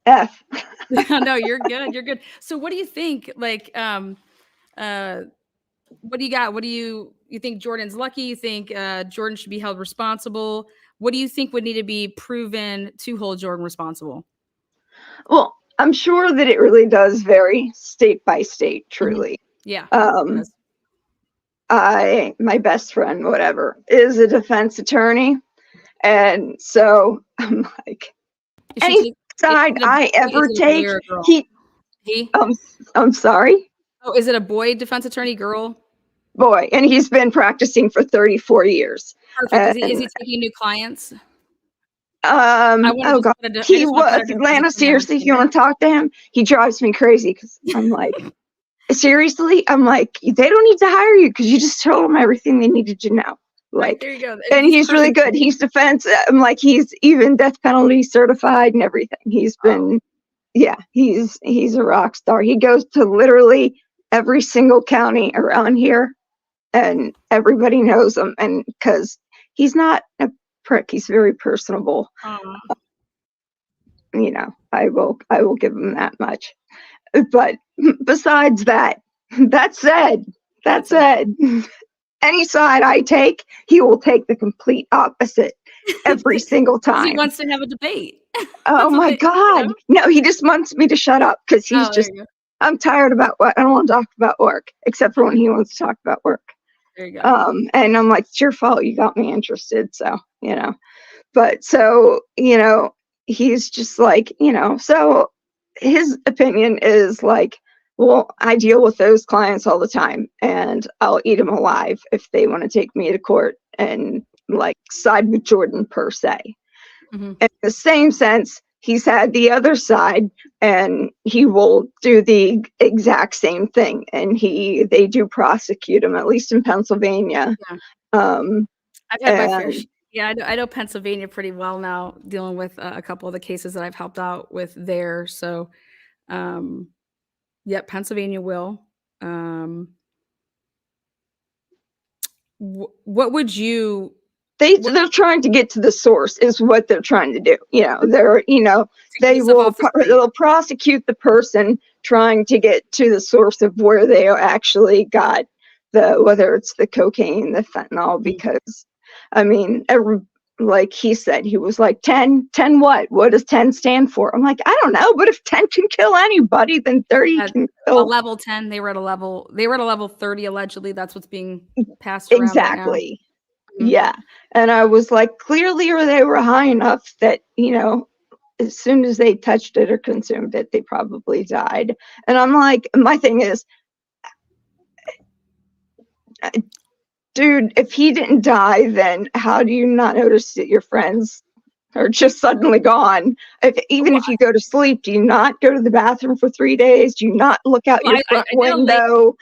F. No, you're good. You're good. So what do you think? Like, what do you got? What do you think Jordan's lucky? You think Jordan should be held responsible? What do you think would need to be proven to hold Jordan responsible? Well, I'm sure that it really does vary state by state, truly. Yeah. My best friend, whatever, is a defense attorney. And so I'm like, any side I ever take, I'm sorry. Oh, is it a boy defense attorney, girl? Boy, and he's been practicing for 34 years. Perfect. Is he taking new clients? Oh God, he was. Lana, seriously, if you want to talk to him, he drives me crazy because I'm like, seriously, I'm like, they don't need to hire you because you just told them everything they needed to know. Like, right, there you go. And he's really good. He's defense. I'm like, he's even death penalty certified and everything. He's been, yeah, he's a rock star. He goes to literally every single county around here, and everybody knows him. And because he's not a prick, he's very personable. I will give him that much. But besides that, that said, any side I take, he will take the complete opposite every single time. He wants to have a debate. Oh my God. No, he just wants me to shut up because he's I'm tired about what I don't want to talk about work, except for when he wants to talk about work. There you go. And I'm like, it's your fault. You got me interested. So, but so, he's just like, so his opinion is like, well, I deal with those clients all the time and I'll eat them alive if they want to take me to court and like side with Jordan per se. Mm-hmm. In the same sense, he's had the other side and he will do the exact same thing. And they do prosecute him, at least in Pennsylvania. Yeah. I've had my fair share. Yeah, I know Pennsylvania pretty well now, dealing with a couple of the cases that I've helped out with there. So, yep, Pennsylvania will. What would you? They're trying to get to the source, is what they're trying to do. They'll prosecute the person trying to get to the source of where they actually got whether it's the cocaine, the fentanyl, because I mean, like he said, he was like 10 what? What does 10 stand for? I'm like, I don't know, but if 10 can kill anybody, then 30 can kill. A level 10, they were at a level 30 allegedly. That's what's being passed around. Exactly. Right now. Yeah. And I was like, clearly they were high enough that, as soon as they touched it or consumed it, they probably died. And I'm like, my thing is, dude, if he didn't die, then how do you not notice that your friends are just suddenly gone? If you go to sleep, do you not go to the bathroom for 3 days? Do you not look out your front window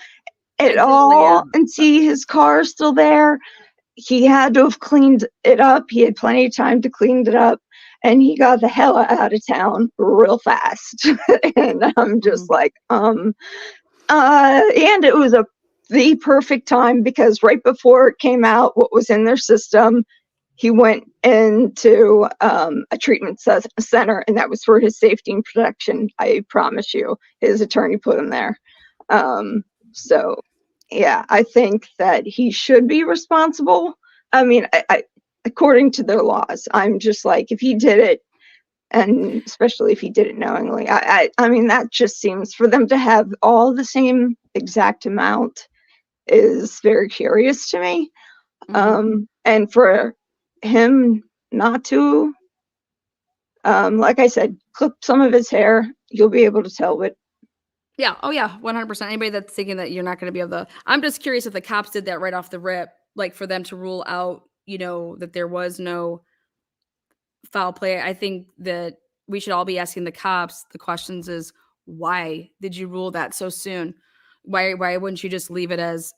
at all and see his car still there? He had to have cleaned it up. He had plenty of time to clean it up, and he got the hell out of town real fast. And I'm just like, and it was the perfect time, because right before it came out what was in their system, he went into a treatment center, and that was for his safety and protection. I promise you, his attorney put him there. So yeah, I think that he should be responsible. I mean, I according to their laws, I'm just like, if he did it, and especially if he did it knowingly, I mean, that just seems, for them to have all the same exact amount is very curious to me. And for him not to, like I said, clip some of his hair, you'll be able to tell what Yeah. Oh yeah. 100%. Anybody that's thinking that you're not going to be able to, I'm just curious if the cops did that right off the rip, like for them to rule out, that there was no foul play. I think that we should all be asking the cops the questions is why did you rule that so soon? Why wouldn't you just leave it as,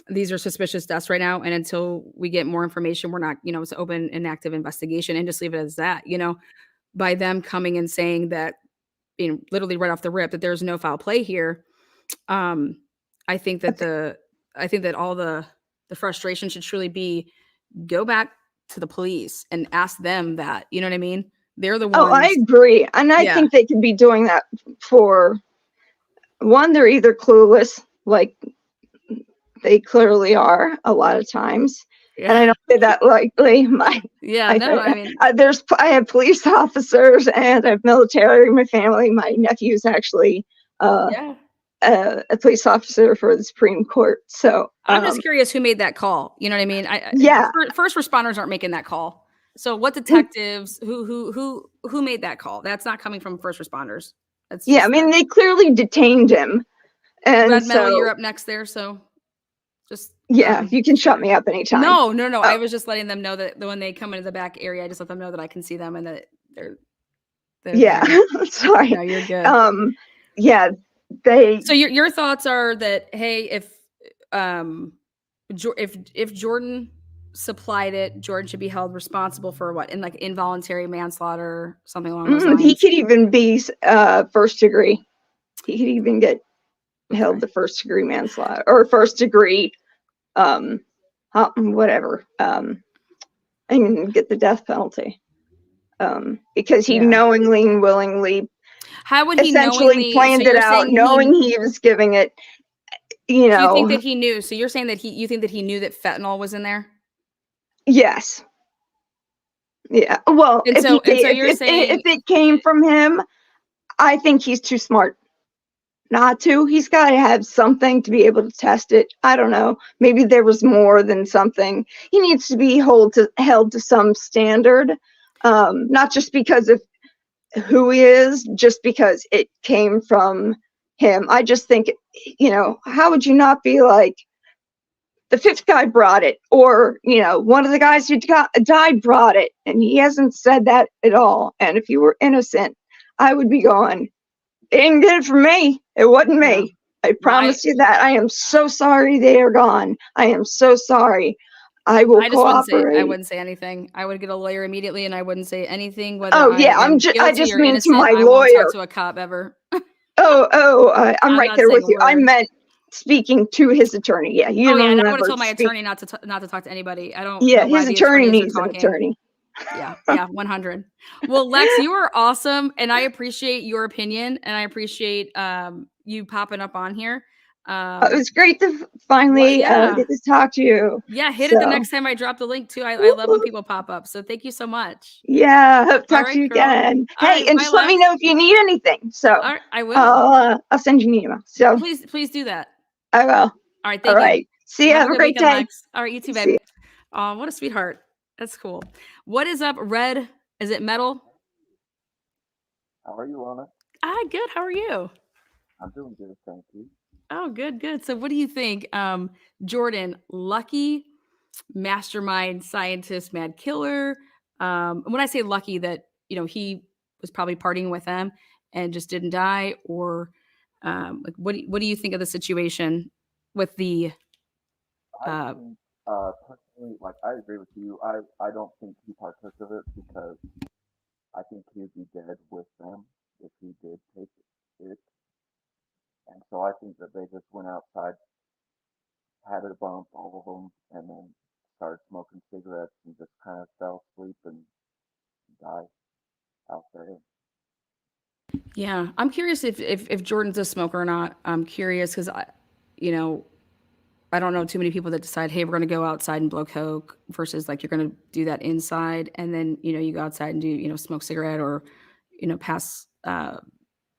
these are suspicious deaths right now, and until we get more information, we're not, it's an open and active investigation, and just leave it as that, by them coming and saying that, literally right off the rip that there's no foul play here. Um, I think that all the frustration should truly be go back to the police and ask them that, you know what I mean? They're the ones. Oh, I agree. And I think they could be doing that for one, they're either clueless, like they clearly are a lot of times. Yeah. And I don't say that lightly. I have police officers and I have military in my family. My nephew is actually a police officer for the Supreme Court. So I'm just curious who made that call. You know what I mean? First responders aren't making that call. So what detectives who made that call? That's not coming from first responders. I mean, they clearly detained him. And Red Metal, you're up next there. So just you can shut me up anytime. No. I was just letting them know that when they come into the back area, I just let them know that I can see them and that they're sorry. No, you're good. So your thoughts are that, hey, if Jordan supplied it, Jordan should be held responsible for what, in like involuntary manslaughter, something along those lines. He could even be first degree. He could even get held to first degree manslaughter or first degree whatever, and get the death penalty because he knowingly and willingly essentially planned it out, knowing he was giving it. You think that he knew? So you're saying that you think that he knew that fentanyl was in there? Yes. Yeah. Well, if it came from him, I think he's too smart not to. He's got to have something to be able to test it. I don't know. Maybe there was more than something. He needs to be held to some standard, not just because of who he is, just because it came from him. I just think, how would you not be like, the fifth guy brought it, or, one of the guys who died brought it, and he hasn't said that at all. And if you were innocent, I would be going, they didn't get it from me. It wasn't me. I promise you that. I am so sorry they are gone. I am so sorry. I will cooperate. I wouldn't say anything. I would get a lawyer immediately, and I wouldn't say anything. I just mean to my lawyer. I won't talk to a cop ever. I'm right there with you. I meant speaking to his attorney. Yeah, I would have told my attorney not to talk to anybody. I don't. Yeah, his attorney needs an attorney. Yeah, 100. Well, Lex, you are awesome, and I appreciate your opinion, and I appreciate you popping up on here. It was great to finally get to talk to you. Yeah, hit it the next time I drop the link too. I love when people pop up. So thank you so much. Yeah, hope to talk to you again. Hey, and just let me know if you need anything. So I will. I'll send you an email. So please do that. I will. All right. Thank you. See you. Have a great day. Lex. All right, you too, baby. Oh, what a sweetheart. That's cool. What is up, Red? Is it Metal? How are you, Lana? Good. How are you? I'm doing good, thank you. Oh, good. So what do you think? Jordan, lucky, mastermind, scientist, mad killer. When I say lucky, that, he was probably partying with them and just didn't die, or what do you think of the situation with the personally, I agree with you. I don't think he partook of it because I think he would be dead with them if he did take it. And so I think that they just went outside, had a bump, all of them, and then started smoking cigarettes and just kind of fell asleep and died out there. Yeah, I'm curious if Jordan's a smoker or not. I'm curious because I don't know too many people that decide, hey, we're going to go outside and blow coke versus like you're going to do that inside, and then you go outside and do smoke cigarette or pass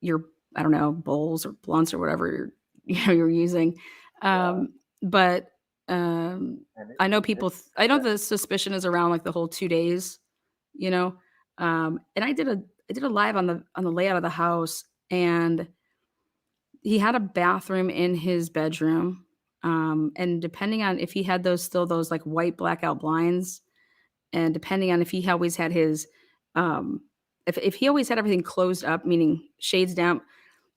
your, I don't know, bowls or blunts or whatever you're using. But I know people. I know the suspicion is around like the whole 2 days, and I did a live on the layout of the house, and he had a bathroom in his bedroom. And depending on if he had those like white blackout blinds, and depending on if he always had his, if he always had everything closed up, meaning shades down,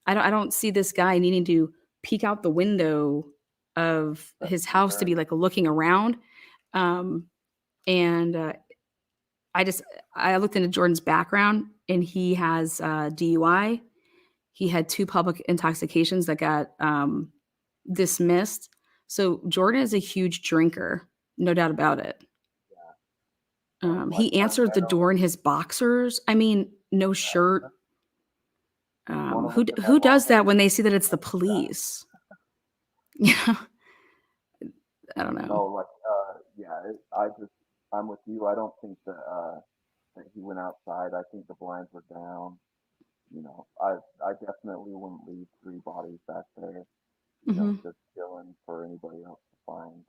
I don't see this guy needing to peek out the window of his house to be like looking around. And I looked into Jordan's background, and he has DUI. He had 2 public intoxications that got dismissed. So Jordan is a huge drinker, no doubt about it. He answered the door in his boxers. I mean, no shirt. Who does that when they see that it's the police? Yeah. I don't know. No, like, yeah, I'm with you. I don't think that he went outside. I think the blinds were down. You know, I definitely wouldn't leave 3 bodies back there, you know, just chilling for anybody else to find.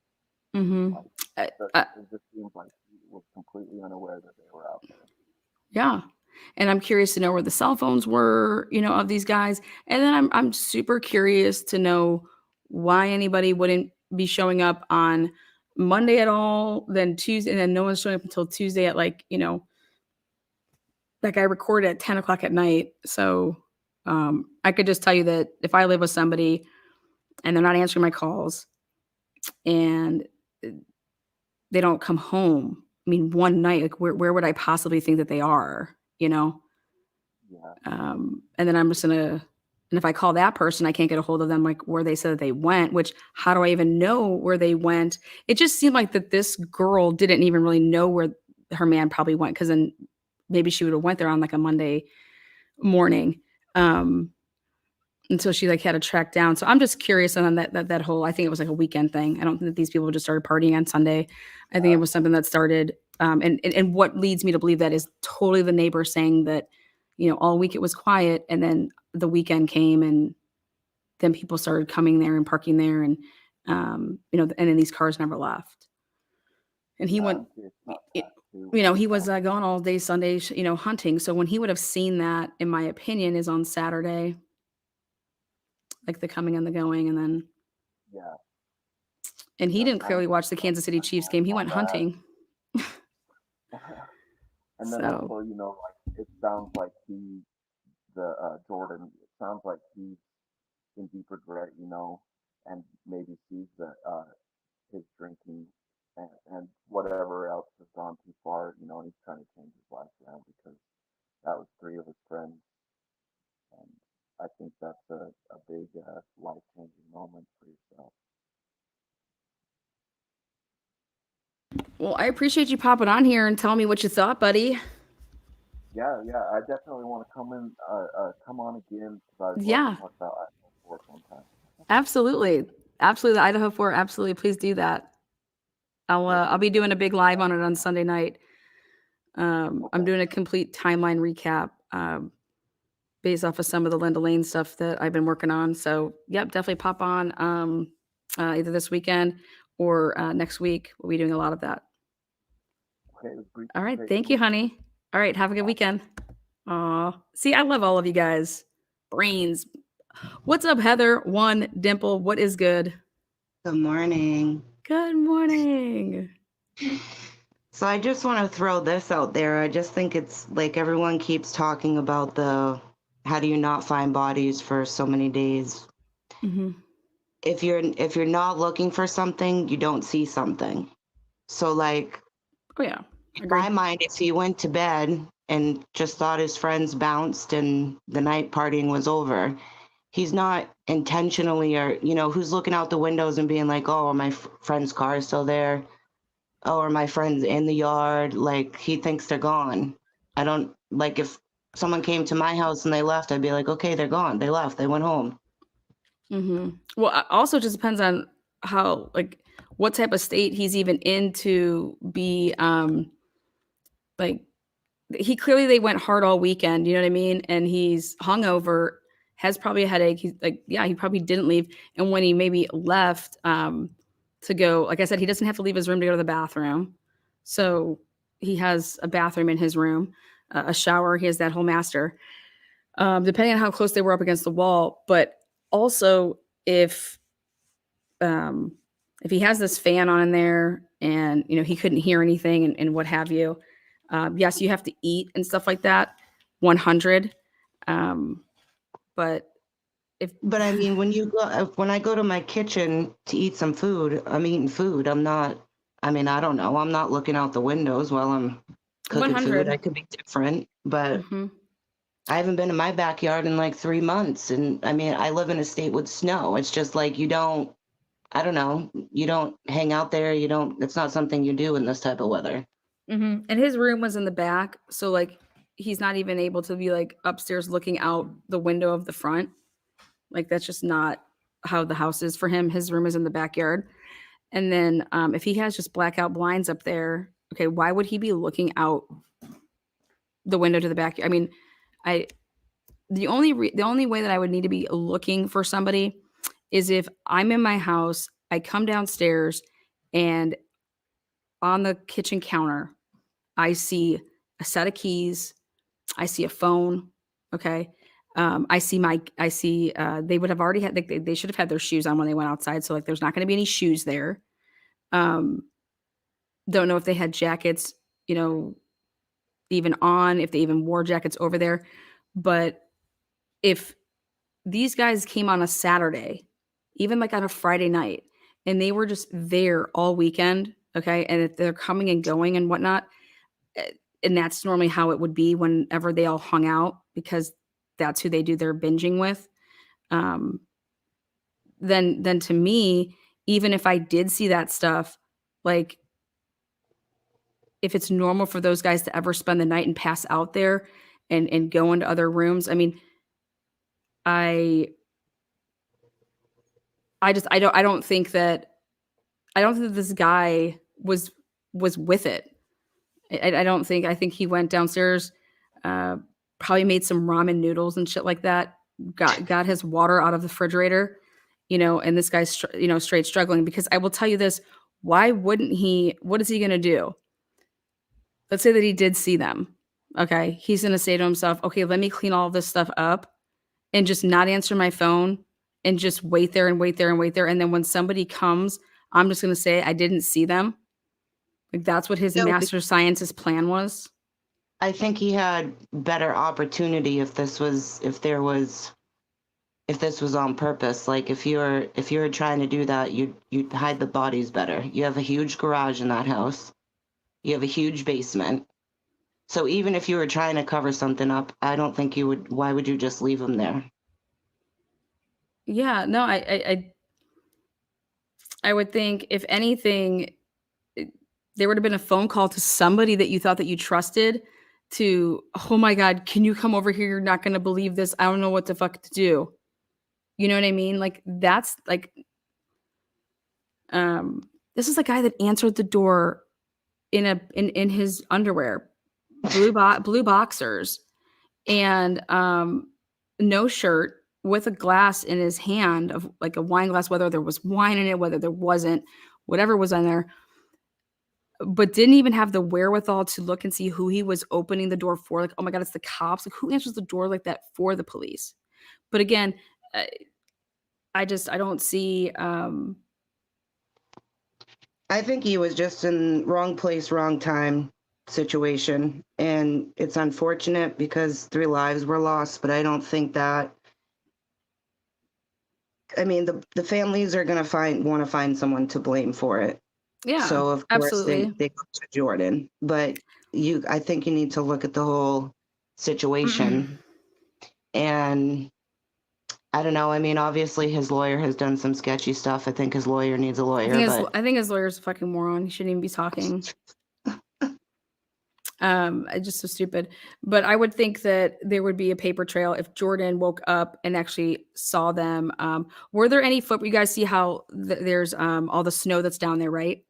Like, it just seems like he was completely unaware that they were out there. Yeah. And I'm curious to know where the cell phones were, you know, of these guys. And then I'm super curious to know why anybody wouldn't be showing up on Monday at all, then Tuesday, and then no one's showing up until Tuesday at, like, you know, that guy recorded at 10 o'clock at night. So I could just tell you that if I live with somebody and they're not answering my calls and they don't come home, I mean, one night, like, where would I possibly think that they are, you know? Yeah. And then I'm just gonna, and if I call that person, I can't get a hold of them, like where they said that they went, which how do I even know where they went? It just seemed like that this girl didn't even really know where her man probably went, because then maybe she would have went there on like a Monday morning. Until she like had to track down. So I'm just curious on that whole, I think it was like a weekend thing. I don't think that these people just started partying on Sunday. I think it was something that started, and what leads me to believe that is totally the neighbor saying that, you know, all week it was quiet, and then the weekend came, and then people started coming there and parking there, and you know, and then these cars never left. And he went, you know, he was gone all day Sunday, you know, hunting. So when he would have seen that, in my opinion, is on Saturday, like the coming and the going, and then Yeah. And he didn't clearly watch the Kansas City Chiefs game. He went hunting. And then also, you know, like, it sounds like Jordan, it sounds like he's in deep regret, you know, and maybe sees that his drinking and whatever else has gone too far, you know, and he's trying to change his life around, because that was 3 of his friends. And I think that's a big life-changing moment for yourself. Well, I appreciate you popping on here and telling me what you thought, buddy. Yeah, I definitely want to come on again, because I'd Yeah. love to talk about Idaho 4 sometime. Absolutely. Absolutely. The Idaho 4, absolutely. Please do that. I'll be doing a big live on it on Sunday night. I'm doing a complete timeline recap based off of some of the Linda Lane stuff that I've been working on. So, yep, definitely pop on either this weekend or next week. We'll be doing a lot of that. Okay. All right. Thank you, honey. All right. Have a good weekend. Aw. See, I love all of you guys. Brains. What's up, Heather? One, Dimple. What is good? Good morning. Good morning. So I just want to throw this out there. I just think it's like everyone keeps talking about how do you not find bodies for so many days? Mm-hmm. If you're not looking for something, you don't see something. So like, oh yeah, in my mind, if he went to bed and just thought his friends bounced and the night partying was over, he's not intentionally, or, you know, who's looking out the windows and being like, oh, my friend's car is still there. Oh, are my friends in the yard? Like, he thinks they're gone. I don't, like, if someone came to my house and they left, I'd be like, okay, they're gone. They left. They went home. Mm-hmm. Well, also just depends on how, like, what type of state he's even in to be, like, they went hard all weekend, you know what I mean? And he's hungover, has probably a headache. He's like, yeah, he probably didn't leave. And when he maybe left, to go, like I said, he doesn't have to leave his room to go to the bathroom. So he has a bathroom in his room, a shower. He has that whole master, depending on how close they were up against the wall. But Also, if he has this fan on in there and he couldn't hear anything and what have you, yes, you have to eat and stuff like that. 100. But But I mean, when I go to my kitchen to eat some food, I'm eating food. I'm not. I mean, I don't know. I'm not looking out the windows while I'm cooking 100. food. I could be different, but Mhm. I haven't been in my backyard in like 3 months. And I mean, I live in a state with snow. It's just like I don't know, you don't hang out there. It's not something you do in this type of weather. And his room was in the back, so like he's not even able to be like upstairs looking out the window of the front. Like that's just not how the house is for him. His room is in the backyard. And then if he has just blackout blinds up there, okay, why would he be looking out the window to the back? I mean, the only way that I would need to be looking for somebody is if I'm in my house, I come downstairs, and on the kitchen counter, I see a set of keys, I see a phone, okay. I see they would have already had they should have had their shoes on when they went outside, so like there's not going to be any shoes there. Don't know if they had jackets, even on, if they even wore jackets over there. But if these guys came on a Saturday, even like on a Friday night, and they were just there all weekend, okay, and if they're coming and going and whatnot, and that's normally how it would be whenever they all hung out, because that's who they do their binging with. Then to me, even if I did see that stuff, like if it's normal for those guys to ever spend the night and pass out there and go into other rooms, I mean, I don't think that this guy was with it. I think he went downstairs, probably made some ramen noodles and shit like that, got his water out of the refrigerator, and this guy's straight struggling. Because I will tell you this, why wouldn't he? What is he going to do? Let's say that he did see them. Okay, he's going to say to himself, okay, let me clean all this stuff up and just not answer my phone and just wait there and wait there and wait there. And then when somebody comes, I'm just going to say I didn't see them. Like that's what his master scientist plan was. I think he had better opportunity if this was on purpose. Like if you were trying to do that, you'd hide the bodies better. You have a huge garage in that house. You have a huge basement. So even if you were trying to cover something up, I don't think you would. Why would you just leave them there? Yeah, no, I would think if anything, there would have been a phone call to somebody that you thought that you trusted to, oh my God, can you come over here? You're not going to believe this. I don't know what the fuck to do. You know what I mean? Like that's like, this is the guy that answered the door in his underwear, blue boxers, and no shirt, with a glass in his hand, of like a wine glass, whether there was wine in it, whether there wasn't, whatever was on there, but didn't even have the wherewithal to look and see who he was opening the door for. Like, oh my God, it's the cops. Like, who answers the door like that for the police? But again, I don't see. I think he was just in wrong place, wrong time situation. And it's unfortunate because 3 lives were lost, but I don't think that. I mean, the families are going to want to find someone to blame for it. Yeah. So of course absolutely. they go to Jordan, but I think you need to look at the whole situation. And I don't know. I mean, obviously his lawyer has done some sketchy stuff. I think his lawyer needs a lawyer. I think his lawyer's a fucking moron. He shouldn't even be talking. It's just so stupid. But I would think that there would be a paper trail if Jordan woke up and actually saw them. Were there any You guys see how there's all the snow that's down there, right?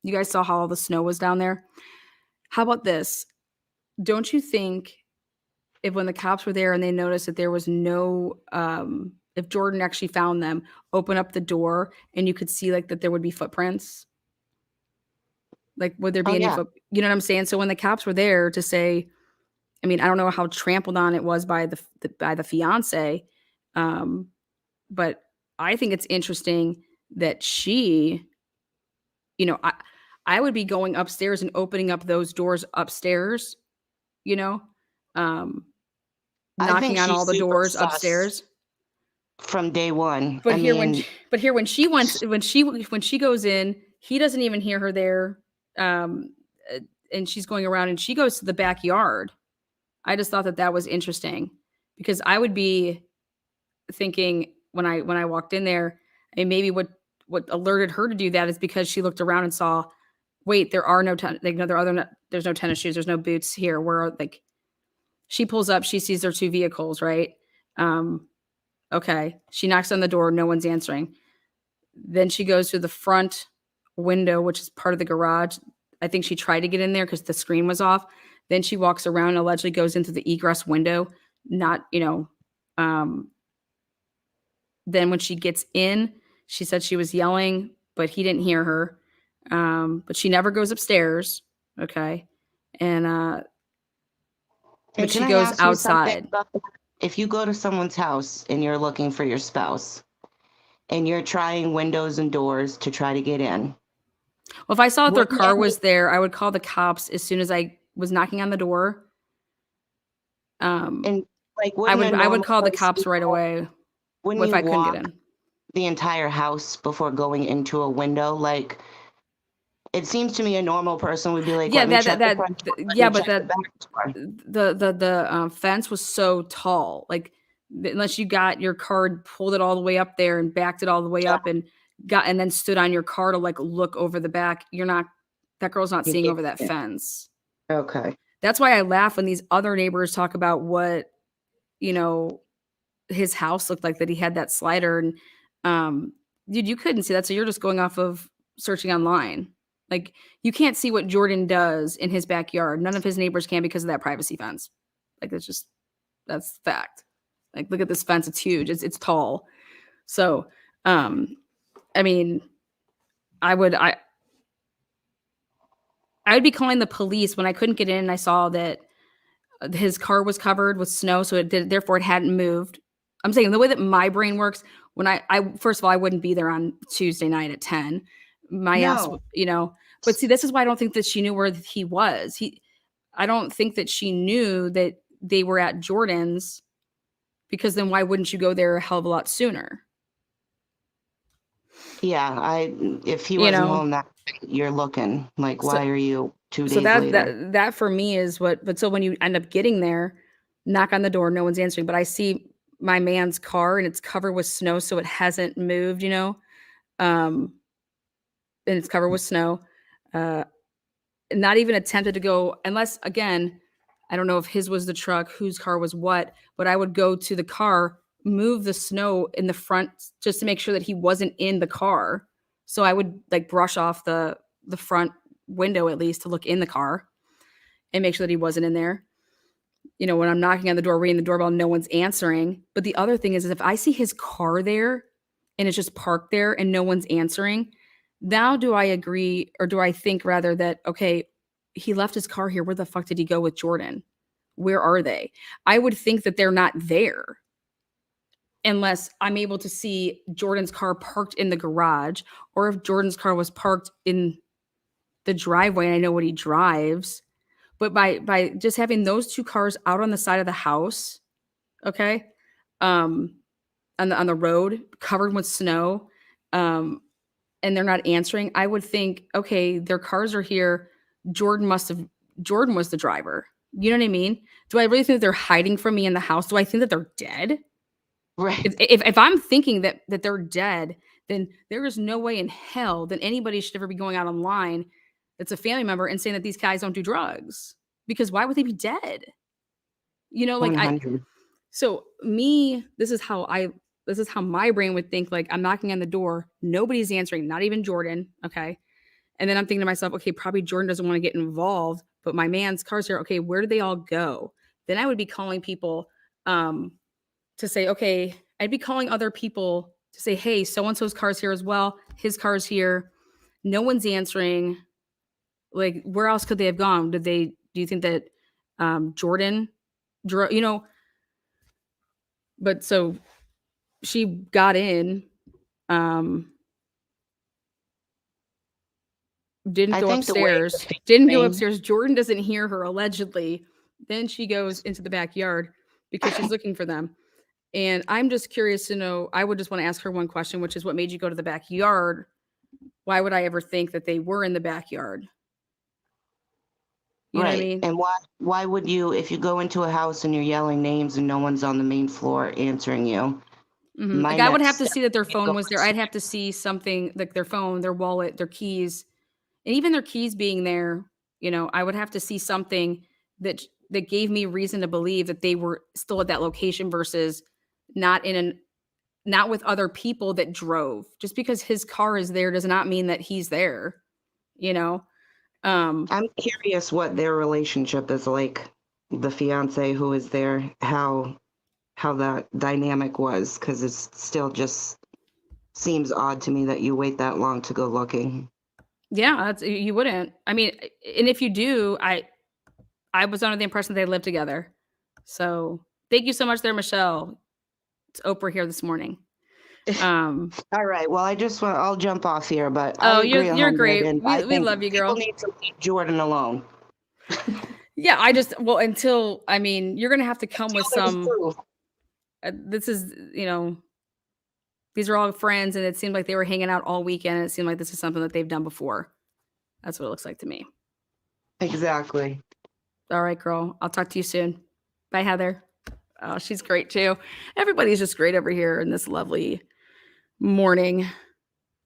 You guys saw how all the snow was down there. How about this? Don't you think if when the cops were there and they noticed that there was no, if Jordan actually found them, open up the door and you could see like that there would be footprints? Like, would there be any, you know what I'm saying? So when the cops were there to say, I mean, I don't know how trampled on it was by the fiance, But I think it's interesting that she, I would be going upstairs and opening up those doors upstairs, you know, um, I think knocking on she's all the super doors sus upstairs. from day one. But I here mean, when she goes in, he doesn't even hear her there. And she's going around and she goes to the backyard. I just thought that was interesting because I would be thinking when I walked in there, and maybe what alerted her to do that is because she looked around and saw, wait, there are no there's no tennis shoes, there's no boots here. Where like she pulls up, she sees their two vehicles, right? Okay, she knocks on the door, no one's answering. Then she goes to the front window, which is part of the garage. I think she tried to get in there because the screen was off. Then she walks around and allegedly goes into the egress window. Not, then when she gets in, she said she was yelling, but he didn't hear her. But she never goes upstairs. Okay. And but she goes outside. If you go to someone's house and you're looking for your spouse and you're trying windows and doors to try to get in. Well, if I saw that their car was there, I would call the cops as soon as I was knocking on the door. And like, I would call the cops right away if I couldn't get in. The entire house before going into a window, like it seems to me a normal person would be like, yeah, but the fence was so tall, like unless you got your car, pulled it all the way up there and backed it all the way up and then stood on your car to like look over the back, that girl's not seeing over that fence. Okay. That's why I laugh when these other neighbors talk about what, his house looked like, that he had that slider, and dude, you couldn't see that. So you're just going off of searching online. Like you can't see what Jordan does in his backyard. None of his neighbors can because of that privacy fence. Like that's fact. Like look at this fence. It's huge. It's tall. So, I mean, I'd be calling the police when I couldn't get in and I saw that his car was covered with snow. So therefore it hadn't moved. I'm saying the way that my brain works, when I first of all, I wouldn't be there on Tuesday night at 10. My ass, but see, this is why I don't think that she knew where he was. I don't think that she knew that they were at Jordan's, because then why wouldn't you go there a hell of a lot sooner? Yeah, if he wasn't home, that you're looking like, why are you 2 days later? That for me is what. But so when you end up getting there, knock on the door, no one's answering. But I see my man's car and it's covered with snow, so it hasn't moved. And it's covered with snow. Not even attempted to go, unless, again, I don't know if his was the truck, whose car was what, but I would go to the car, move the snow in the front just to make sure that he wasn't in the car. So I would like brush off the front window at least to look in the car and make sure that he wasn't in there. When I'm knocking on the door, ringing the doorbell, no one's answering. But the other thing is if I see his car there and it's just parked there and no one's answering, now do I agree, or do I think rather that, okay, he left his car here. Where the fuck did he go with Jordan? Where are they? I would think that they're not there unless I'm able to see Jordan's car parked in the garage, or if Jordan's car was parked in the driveway and I know what he drives. But by just having those two cars out on the side of the house, okay, on the road covered with snow, and they're not answering, I would think, okay, their cars are here. Jordan was the driver. You know what I mean? Do I really think that they're hiding from me in the house? Do I think that they're dead? Right. If I'm thinking that they're dead, then there is no way in hell that anybody should ever be going out online that's a family member and saying that these guys don't do drugs, because why would they be dead? So this is how my brain would think. Like I'm knocking on the door, nobody's answering, not even Jordan. Okay. And then I'm thinking to myself, okay, probably Jordan doesn't want to get involved, but my man's car's here. Okay, where did they all go? Then I would be calling people to say, okay, I'd be calling other people to say, hey, so-and-so's car's here as well. His car's here. No one's answering. Like, where else could they have gone? Do you think that Jordan, but so she got in, didn't I go think the way upstairs, didn't go upstairs. Jordan doesn't hear her allegedly. Then she goes into the backyard because she's looking for them. And I'm just curious to know, I would just want to ask her one question, which is what made you go to the backyard? Why would I ever think that they were in the backyard? You know what I mean? And why would you, if you go into a house and you're yelling names and no one's on the main floor answering you? Like I would have to see that their phone was there. I'd have to see something like their phone, their wallet, their keys, and even their keys being there. You know, I would have to see something that gave me reason to believe that they were still at that location versus not with other people that drove. Just because his car is there does not mean that he's there. You know. I'm curious what their relationship is like. The fiance who is there, how that dynamic was, because it's still just seems odd to me that you wait that long to go looking. Yeah, you wouldn't. I mean, and if you do, I was under the impression they lived together. So thank you so much there, Michelle. It's Oprah here this morning. All right. Well, I'll jump off here, but Oh, I agree you're great. and We love you, girl. People need to leave Jordan alone. Yeah, until, I mean, you're going to have to come with some, this is, these are all friends and it seemed like they were hanging out all weekend. And it seemed like this is something that they've done before. That's what it looks like to me. Exactly. All right, girl. I'll talk to you soon. Bye, Heather. Oh, she's great too. Everybody's just great over here in this lovely morning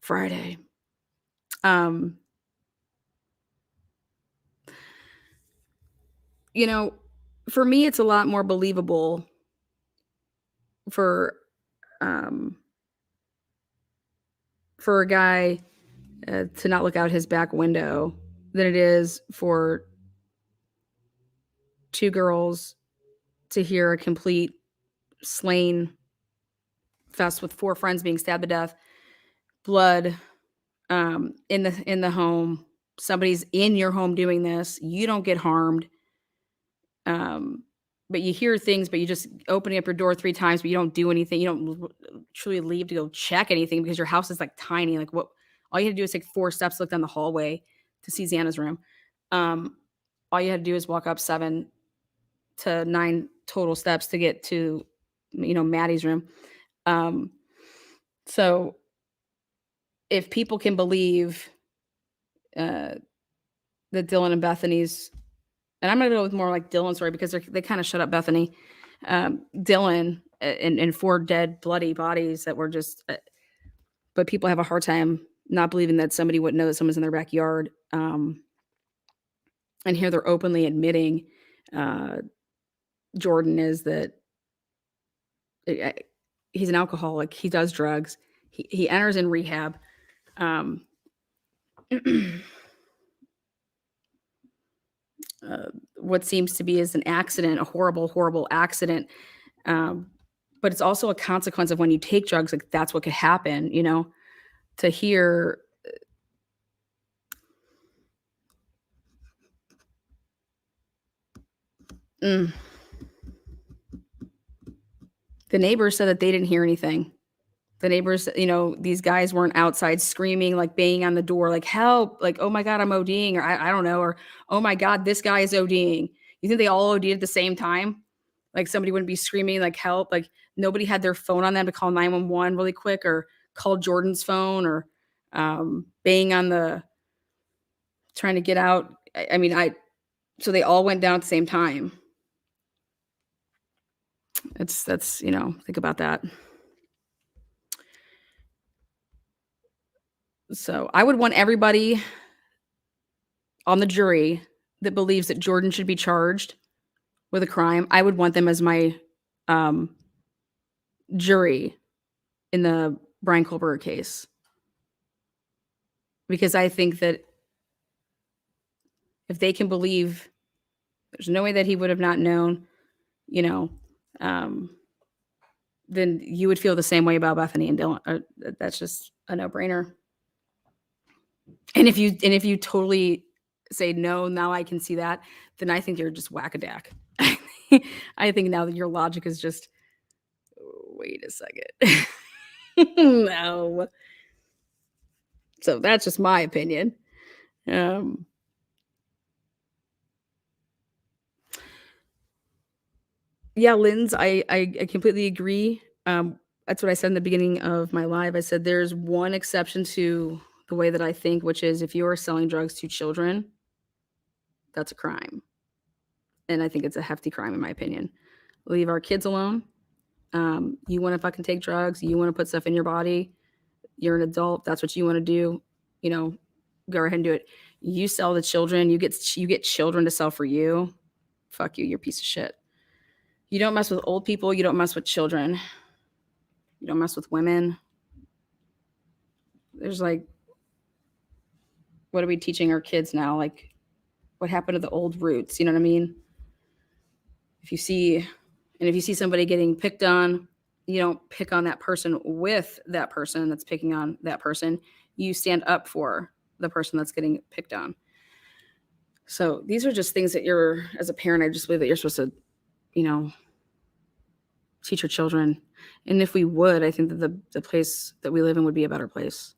Friday. For me, it's a lot more believable for a guy to not look out his back window than it is for two girls to hear a complete slain fest with four friends being stabbed to death, blood in the home. Somebody's in your home doing this. You don't get harmed. But you hear things, but you just opening up your door 3 times, but you don't do anything. You don't truly leave to go check anything because your house is like tiny. Like all you had to do is take 4 steps, look down the hallway to see Xana's room. All you had to do is walk up 7 to 9 total steps to get to, Maddie's room. So if people can believe that Dylan and Bethany's, and I'm going to go with more like Dylan's story because they kind of shut up Bethany. Dylan and 4 dead, bloody bodies that were just, but people have a hard time not believing that somebody wouldn't know that someone's in their backyard. And here they're openly admitting Jordan is that he's an alcoholic. He does drugs. He enters in rehab. What seems to be is an accident, a horrible, horrible accident. But it's also a consequence of when you take drugs, like that's what could happen, to hear. The neighbors said that they didn't hear anything. The neighbors, these guys weren't outside screaming, like banging on the door, like help, like, oh my God, I'm ODing, or I don't know, or oh my God, this guy is ODing. You think they all OD'd at the same time? Like somebody wouldn't be screaming like help, like nobody had their phone on them to call 911 really quick or call Jordan's phone or bang on trying to get out. So they all went down at the same time. That's think about that. So I would want everybody on the jury that believes that Jordan should be charged with a crime. I would want them as my jury in the Brian Kohlberger case. Because I think that if they can believe there's no way that he would have not known, then you would feel the same way about Bethany and Dylan. That's just a no-brainer. And if you totally say no, now I can see that, then I think you're just whack-a-dack. I think now that your logic is just Wait a second. No. So that's just my opinion. Yeah, Linz, I completely agree. That's what I said in the beginning of my live. I said there's one exception to the way that I think, which is if you are selling drugs to children, that's a crime. And I think it's a hefty crime, in my opinion. Leave our kids alone. You want to fucking take drugs, you want to put stuff in your body, you're an adult, that's what you want to do, go ahead and do it. You sell to children, you get children to sell for you. Fuck you, you're a piece of shit. You don't mess with old people, you don't mess with children. You don't mess with women. There's like, what are we teaching our kids now? Like, what happened to the old roots? You know what I mean? If you see somebody getting picked on, you don't pick on that person with that person that's picking on that person. You stand up for the person that's getting picked on. So these are just things that you're, as a parent, I just believe that you're supposed to, teach your children. And if we would, I think that the place that we live in would be a better place.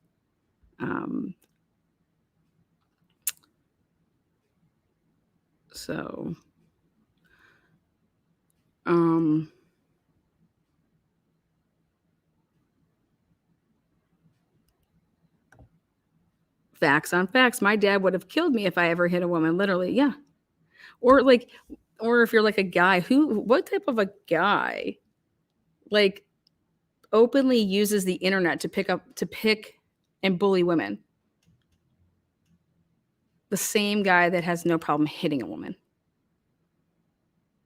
Facts on facts. My dad would have killed me if I ever hit a woman, literally. Yeah. Or if you're like a guy, what type of a guy like openly uses the internet to pick and bully women? The same guy that has no problem hitting a woman.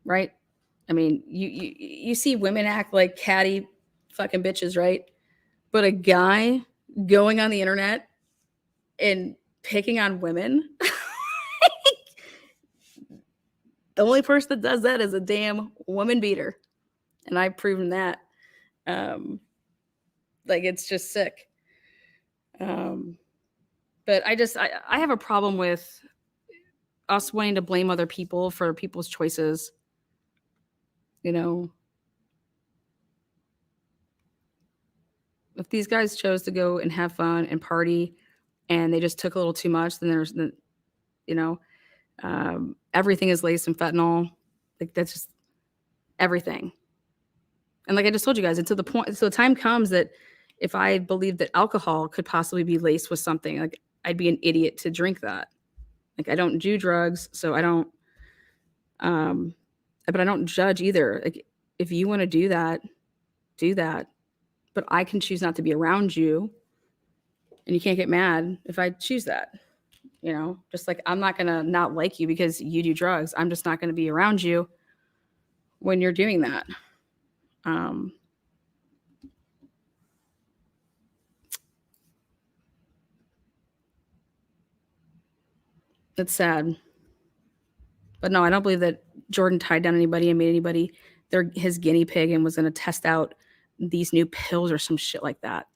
Right? I mean, you see women act like catty fucking bitches, right? But a guy going on the internet and picking on women, the only person that does that is a damn woman beater. And I've proven that. It's just sick. But I have a problem with us wanting to blame other people for people's choices. If these guys chose to go and have fun and party and they just took a little too much, then there's, everything is laced in fentanyl. Like, that's just everything. And like I just told you guys, so the time comes that if I believe that alcohol could possibly be laced with something, like, I'd be an idiot to drink that. Like, I don't do drugs, so I don't, but I don't judge either. Like, if you want to do that, do that. But I can choose not to be around you, and you can't get mad if I choose that. Just like I'm not going to not like you because you do drugs. I'm just not going to be around you when you're doing that. It's sad. But no, I don't believe that Jordan tied down anybody and made anybody his guinea pig and was going to test out these new pills or some shit like that.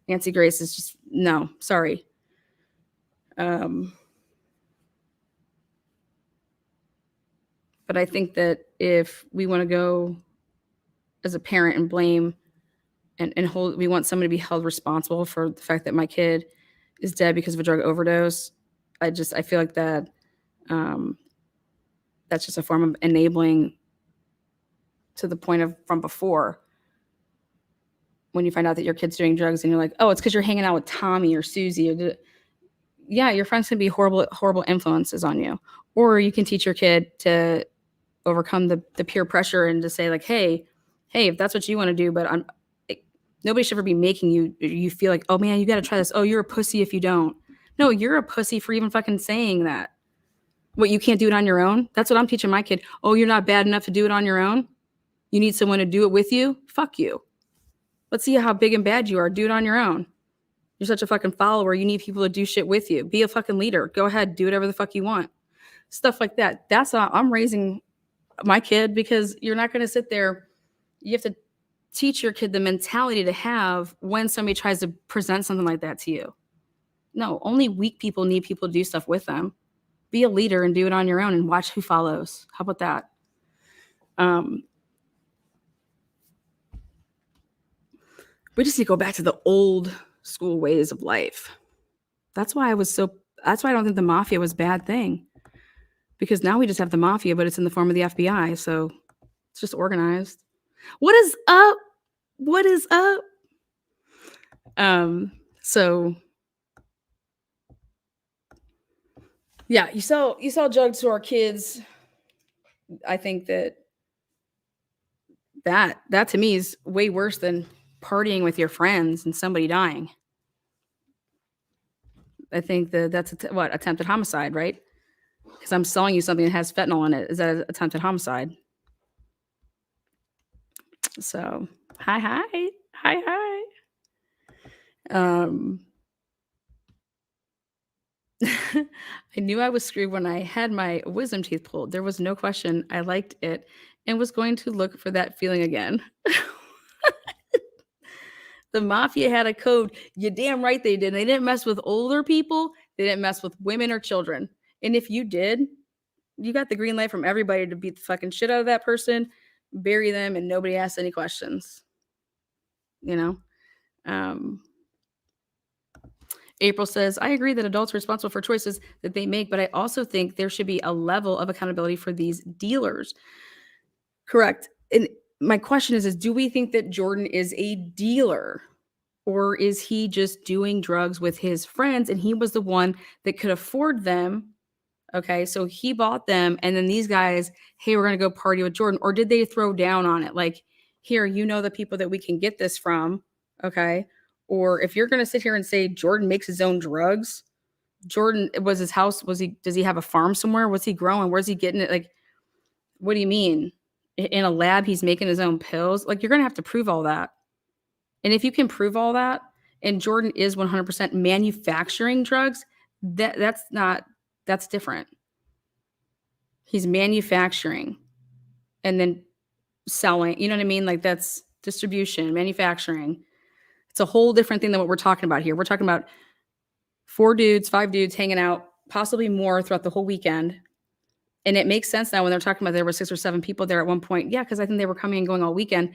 Nancy Grace is just, no, sorry. But I think that if we want to go as a parent and blame and we want somebody to be held responsible for the fact that my kid is dead because of a drug overdose, I feel like that that's just a form of enabling to the point of from before, when you find out that your kid's doing drugs and you're like, oh, it's because you're hanging out with Tommy or Susie. Yeah, your friends can be horrible influences on you. Or you can teach your kid to overcome the peer pressure and to say like, hey, if that's what you want to do, but nobody should ever be making you feel like, oh man, you got to try this. Oh, you're a pussy if you don't. No, you're a pussy for even fucking saying that. What, you can't do it on your own? That's what I'm teaching my kid. Oh, you're not bad enough to do it on your own? You need someone to do it with you? Fuck you. Let's see how big and bad you are. Do it on your own. You're such a fucking follower. You need people to do shit with you. Be a fucking leader. Go ahead. Do whatever the fuck you want. Stuff like that. That's how I'm raising my kid, because you're not going to sit there. You have to teach your kid the mentality to have when somebody tries to present something like that to you. No, only weak people need people to do stuff with them. Be a leader and do it on your own and watch who follows. How about that? We just need to go back to the old school ways of life. That's why that's why I don't think the mafia was a bad thing. Because now we just have the mafia, but it's in the form of the FBI. So it's just organized. What is up? What is up? So yeah, you sell drugs to our kids. I think that to me is way worse than partying with your friends and somebody dying. I think that that's attempted homicide, right? Because I'm selling you something that has fentanyl in it. Is that attempted homicide? So hi. I knew I was screwed when I had my wisdom teeth pulled. There was no question. I liked it and was going to look for that feeling again. The mafia had a code. You're damn right they did. They didn't mess with older people. They didn't mess with women or children. And if you did, you got the green light from everybody to beat the fucking shit out of that person, bury them, and nobody asked any questions. You know? April says, I agree that adults are responsible for choices that they make, but I also think there should be a level of accountability for these dealers. Correct. And my question is do we think that Jordan is a dealer, or is he just doing drugs with his friends and he was the one that could afford them? Okay, so he bought them and then these guys, hey, we're going to go party with Jordan. Or did they throw down on it? Like, here, the people that we can get this from. Okay. Or if you're going to sit here and say Jordan makes his own drugs, Jordan, was his house, does he have a farm somewhere? What's he growing? Where's he getting it? Like, what do you mean? In a lab, he's making his own pills? Like, you're going to have to prove all that. And if you can prove all that, and Jordan is 100% manufacturing drugs, that's different. He's manufacturing and then selling, you know what I mean? Like, that's distribution, manufacturing. It's a whole different thing than what we're talking about here. We're talking about 5 dudes hanging out, possibly more throughout the whole weekend. And it makes sense now when they're talking about there were 6 or 7 people there at one point. Yeah, because I think they were coming and going all weekend.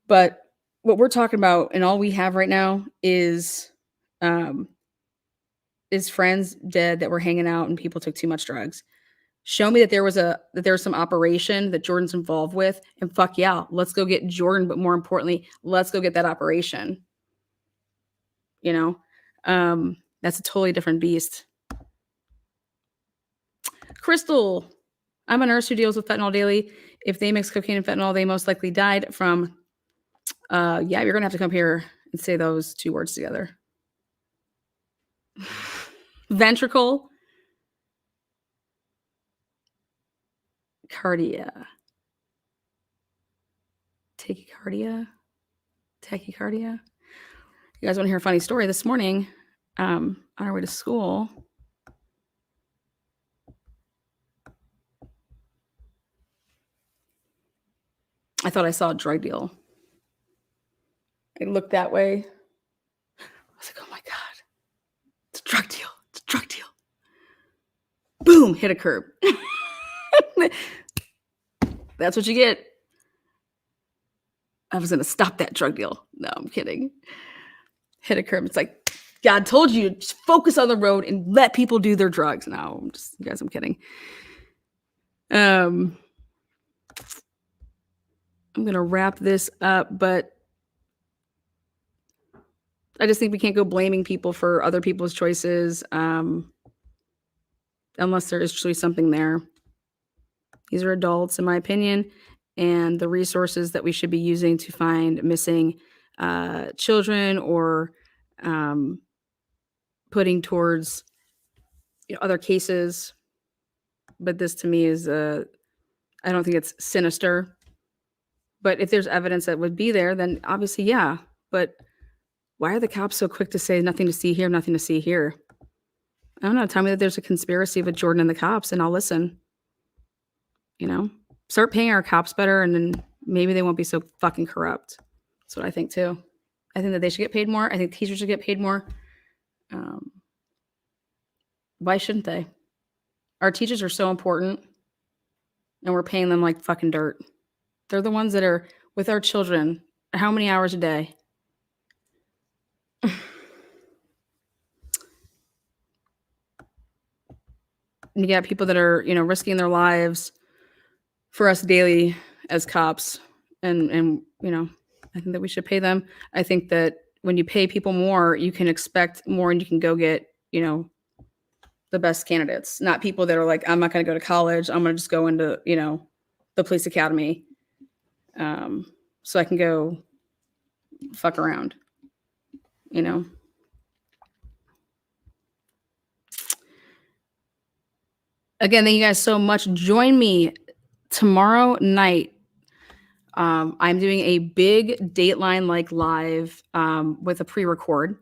But what we're talking about and all we have right now is friends dead that were hanging out and people took too much drugs. Show me that there was some operation that Jordan's involved with, and fuck yeah, let's go get Jordan. But more importantly, let's go get that operation. That's a totally different beast. Crystal, I'm a nurse who deals with fentanyl daily. If they mix cocaine and fentanyl, they most likely died from. Yeah, you're gonna have to come here and say those 2 words together. Ventricle. Cardia. Tachycardia. You guys want to hear a funny story? This morning, on our way to school, I thought I saw a drug deal. I looked that way. I was like, oh my God, it's a drug deal. Boom, hit a curb. That's what you get. I was going to stop that drug deal. No, I'm kidding. Hit a curb. It's like, God told you to just focus on the road and let people do their drugs. No, I'm kidding. I'm going to wrap this up, but I just think we can't go blaming people for other people's choices unless there is truly something there. These are adults, in my opinion, and the resources that we should be using to find missing children or putting towards other cases. But this to me is, I don't think it's sinister. But if there's evidence that would be there, then obviously, yeah. But why are the cops so quick to say nothing to see here, nothing to see here? I don't know. Tell me that there's a conspiracy with Jordan and the cops, and I'll listen. Start paying our cops better, and then maybe they won't be so fucking corrupt. That's what I think too. I think that they should get paid more. I think teachers should get paid more. Why shouldn't they? Our teachers are so important, and we're paying them like fucking dirt. They're the ones that are with our children. How many hours a day? you got people that are, you know, risking their lives for us daily as cops. And, you know, I think that we should pay them. I think that when you pay people more, you can expect more and you can go get, you know, the best candidates, not people that are like, I'm not going to go to college. I'm going to just go into, you know, the police academy. So I can go fuck around, you know? Again, thank you guys so much. Join me tomorrow night. I'm doing a big Dateline like live with a pre-record,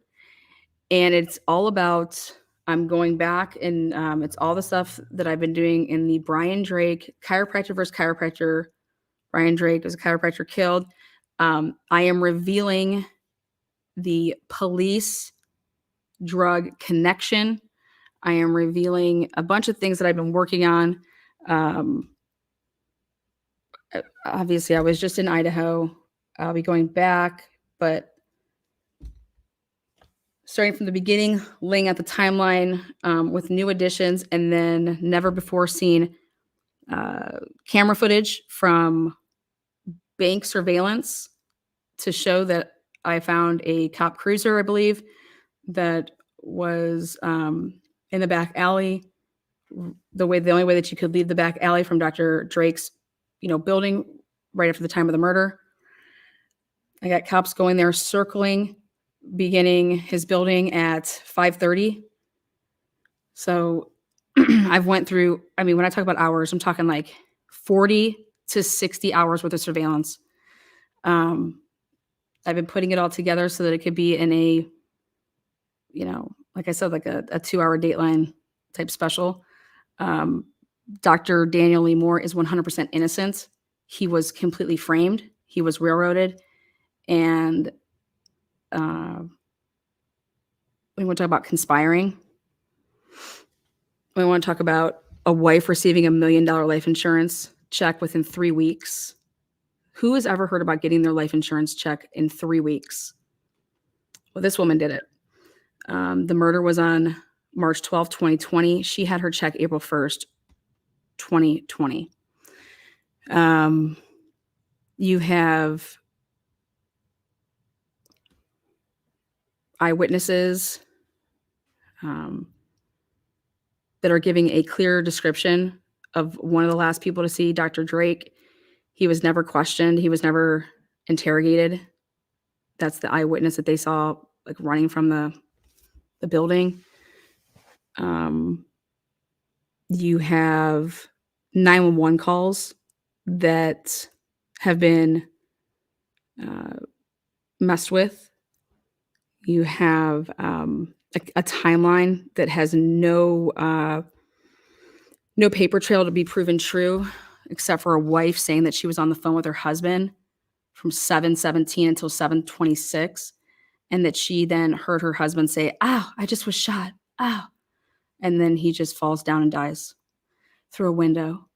and it's all about. I'm going back and it's all the stuff that I've been doing in the Brian Drake chiropractor versus chiropractor. Brian Drake was a chiropractor killed. I am revealing the police drug connection. I am revealing a bunch of things that I've been working on. Obviously, I was just in Idaho. I'll be going back, but starting from the beginning, laying out the timeline with new additions, and then never before seen camera footage from bank surveillance to show that I found a cop cruiser, I believe, that was in the back alley. The only way that you could leave the back alley from Dr. Drake's, you know, building right after the time of the murder. I got cops going there, circling, beginning his building at 5:30. So I've went through, I mean, when I talk about hours, I'm talking like 40 to 60 hours worth of surveillance. I've been putting it all together so that it could be in a, you know, like I said, like a 2-hour Dateline type special. Dr. Daniel Lee Moore is 100% innocent. He was completely framed. He was railroaded. And we want to talk about conspiring. We want to talk about a wife receiving $1 million life insurance check within 3 weeks. Who has ever heard about getting their life insurance check in 3 weeks? Well, this woman did it. The murder was on March 12th, 2020. She had her check April 1st, 2020. You have eyewitnesses that are giving a clear description of one of the last people to see Dr. Drake. He was never questioned. He was never interrogated. That's the eyewitness that they saw like running from the building. You have 911 calls that have been messed with. You have a timeline that has no paper trail to be proven true, except for a wife saying that she was on the phone with her husband from 7:17 until 7:26, and that she then heard her husband say, "Ow, I just was shot. Ow." And then he just falls down and dies through a window.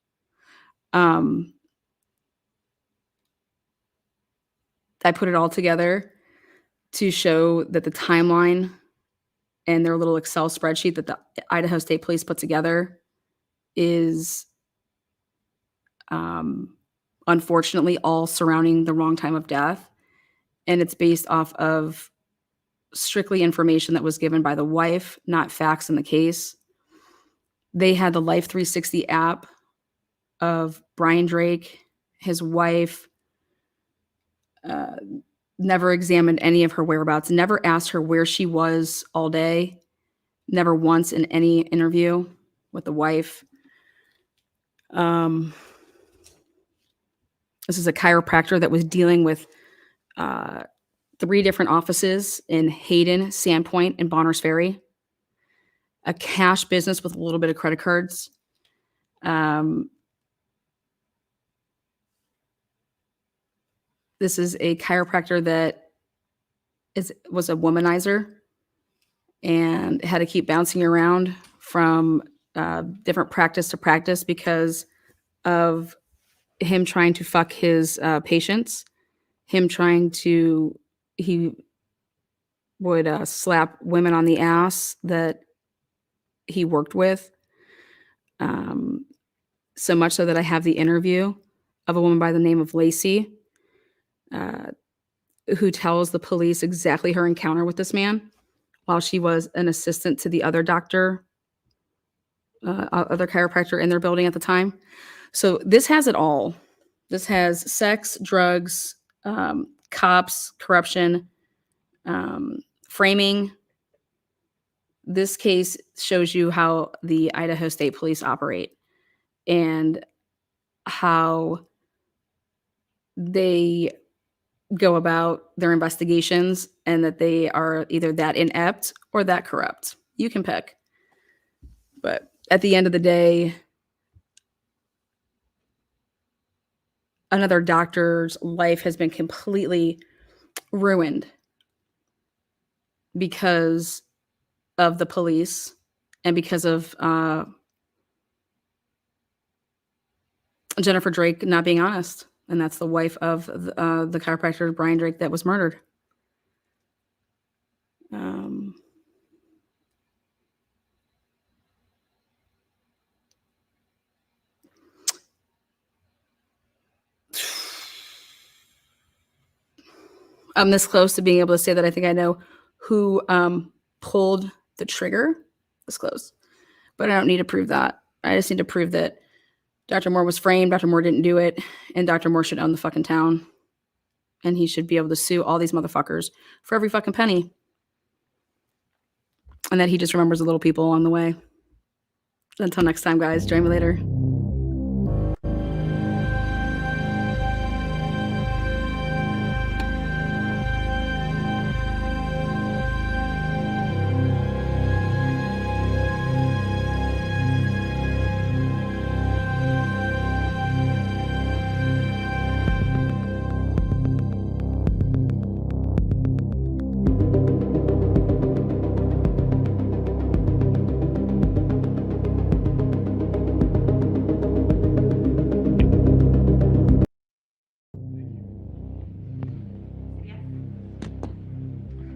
I put it all together to show that the timeline and their little Excel spreadsheet that the Idaho State Police put together is unfortunately all surrounding the wrong time of death. And it's based off of strictly information that was given by the wife, not facts in the case. They had the Life 360 app of Brian Drake, his wife, never examined any of her whereabouts, never asked her where she was all day, never once in any interview with the wife. This is a chiropractor that was dealing with 3 different offices in Hayden, Sandpoint, and Bonners Ferry. A cash business with a little bit of credit cards. This is a chiropractor that was a womanizer and had to keep bouncing around from different practice to practice because of him trying to fuck his patients, he would slap women on the ass that he worked with. So much so that I have the interview of a woman by the name of Lacey, who tells the police exactly her encounter with this man while she was an assistant to the other doctor, other chiropractor in their building at the time. So this has it all. This has sex, drugs, cops, corruption, framing. This case shows you how the Idaho State Police operate and how they go about their investigations, and that they are either that inept or that corrupt. You can pick. But at the end of the day, another doctor's life has been completely ruined because of the police and because of Jennifer Drake not being honest. And that's the wife of the chiropractor, Brian Drake, that was murdered. I'm this close to being able to say that I think I know who pulled the trigger. This close. But I don't need to prove that. I just need to prove that Dr. Moore was framed, Dr. Moore didn't do it, and Dr. Moore should own the fucking town. And he should be able to sue all these motherfuckers for every fucking penny. And that he just remembers the little people along the way. Until next time, guys. Join me later.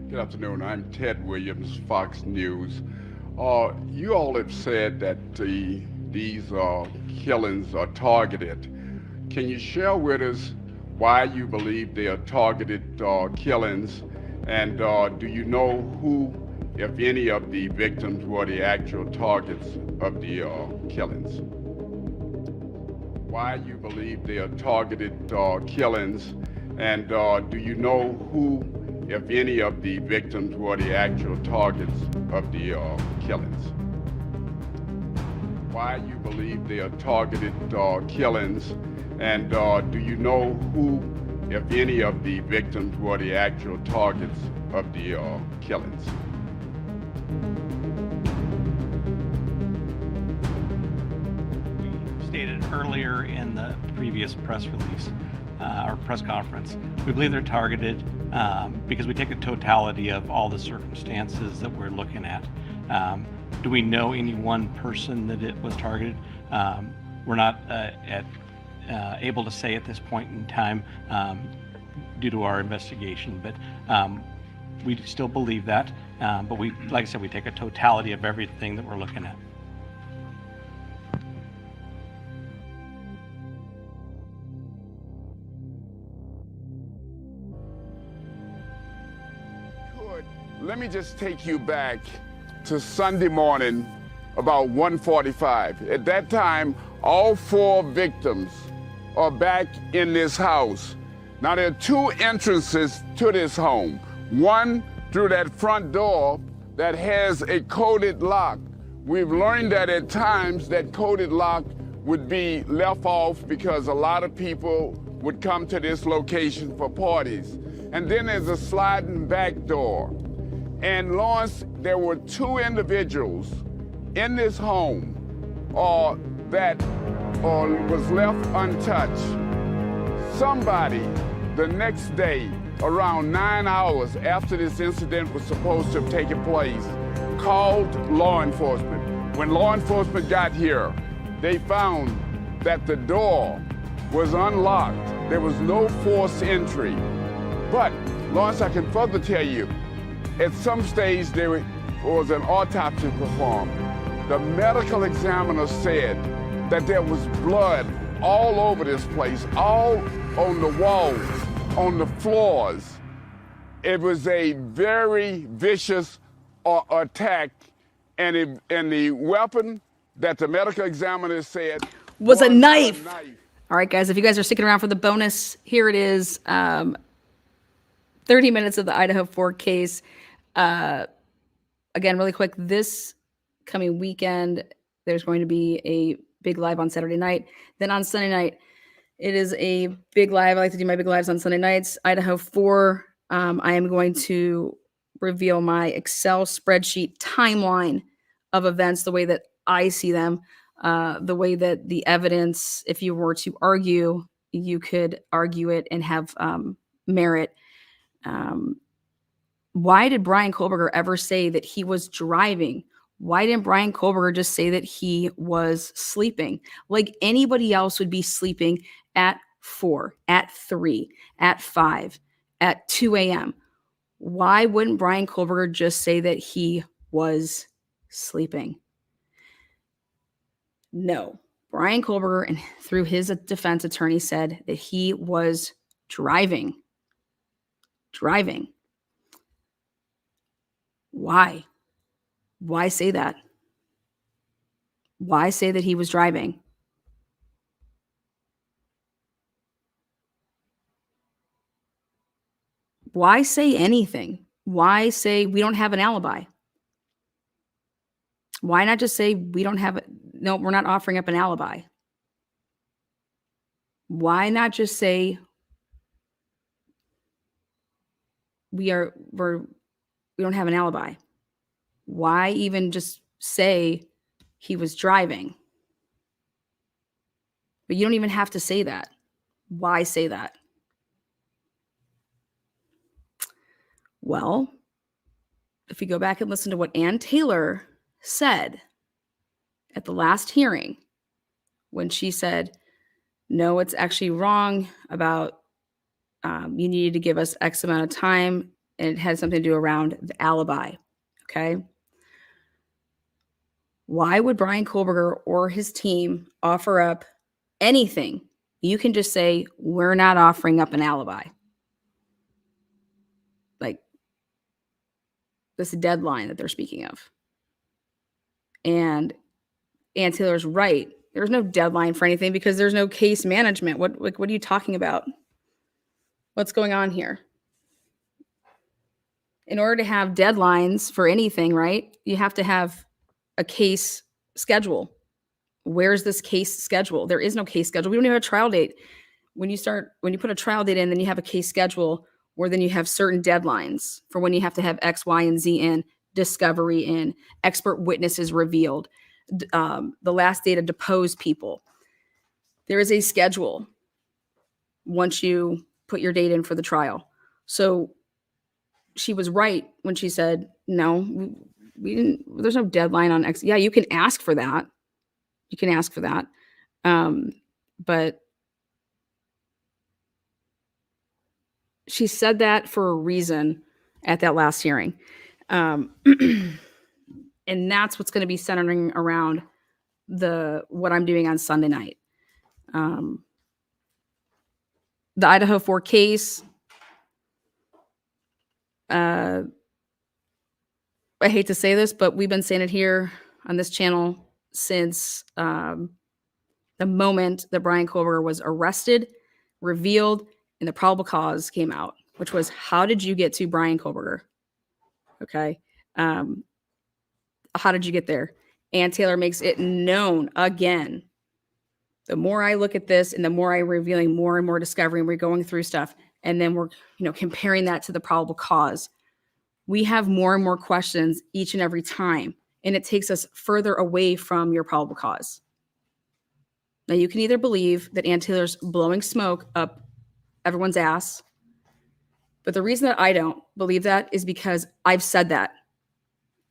Good afternoon. I'm Ted Williams, Fox News. You all have said that these killings are targeted. Can you share with us why you believe they are targeted killings? And do you know who, if any, of the victims were the actual targets of the killings? Why you believe they are targeted killings? And do you know who, if any, of the victims were the actual targets of the killings? Why you believe they are targeted killings? And do you know who, if any, of the victims were the actual targets of the killings? We stated earlier in the previous press release, or press conference, we believe they're targeted because we take a totality of all the circumstances that we're looking at. Do we know any one person that it was targeted? We're not able to say at this point in time due to our investigation, but we still believe that. But we, like I said, we take a totality of everything that we're looking at. Let me just take you back to Sunday morning about 1:45. At that time, all 4 victims are back in this house. Now, there are 2 entrances to this home. One through that front door that has a coded lock. We've learned that at times that coded lock would be left off because a lot of people would come to this location for parties. And then there's a sliding back door. And Lawrence, there were 2 individuals in this home that was left untouched. Somebody the next day, around 9 hours after this incident was supposed to have taken place, called law enforcement. When law enforcement got here, they found that the door was unlocked. There was no forced entry. But, Lawrence, I can further tell you, at some stage there was an autopsy performed. The medical examiner said that there was blood all over this place, all on the walls, on the floors. It was a very vicious attack, and the weapon that the medical examiner said was a knife. All right, guys, if you guys are sticking around for the bonus, here it is. 30 minutes of the Idaho 4 case. Again, really quick, this coming weekend, there's going to be a big live on Saturday night. Then on Sunday night, it is a big live. I like to do my big lives on Sunday nights. Idaho 4. I am going to reveal my Excel spreadsheet timeline of events the way that I see them, the way that the evidence, if you were to argue, you could argue it and have merit. Why did Brian Kohlberger ever say that he was driving? Why didn't Brian Kohlberger just say that he was sleeping? Like anybody else would be sleeping at 4, at 3, at 5, at 2 a.m. Why wouldn't Brian Kohlberger just say that he was sleeping? No. Brian Kohlberger, and through his defense attorney, said that he was driving. Driving. Why? Why say that? Why say that he was driving? Why say anything? Why say we don't have an alibi? Why not just say we don't have it? No, we're not offering up an alibi. Why not just say we don't have an alibi? Why even just say he was driving? But you don't even have to say that. Why say that? Well, if you go back and listen to what Ann Taylor said at the last hearing, when she said, no, it's actually wrong about you needed to give us X amount of time, and it had something to do around the alibi, okay? Why would Brian Kohlberger or his team offer up anything? You can just say, we're not offering up an alibi. Like this deadline that they're speaking of. And Ann Taylor's right. There's no deadline for anything because there's no case management. What are you talking about? What's going on here? In order to have deadlines for anything, right, you have to have a case schedule. Where's this case schedule? There is no case schedule. We don't even have a trial date. When you put a trial date in, then you have a case schedule where then you have certain deadlines for when you have to have X, Y, and Z in, discovery in, expert witnesses revealed, the last day to depose people. There is a schedule once you put your date in for the trial. So she was right when she said, no, we didn't, there's no deadline on X. Yeah, you can ask for that. You can ask for that. But she said that for a reason at that last hearing. And that's what's going to be centering around what I'm doing on Sunday night. The Idaho 4 case, I hate to say this, but we've been saying it here on this channel since the moment that Brian Kohlberger was arrested, revealed, and the probable cause came out, which was, how did you get to Brian Kohlberger? Okay. How did you get there? Ann Taylor makes it known again. The more I look at this and the more I'm revealing more and more discovery, and we're going through stuff, and then we're comparing that to the probable cause, we have more and more questions each and every time, and it takes us further away from your probable cause. Now, you can either believe that Ann Taylor's blowing smoke up everyone's ass, but the reason that I don't believe that is because I've said that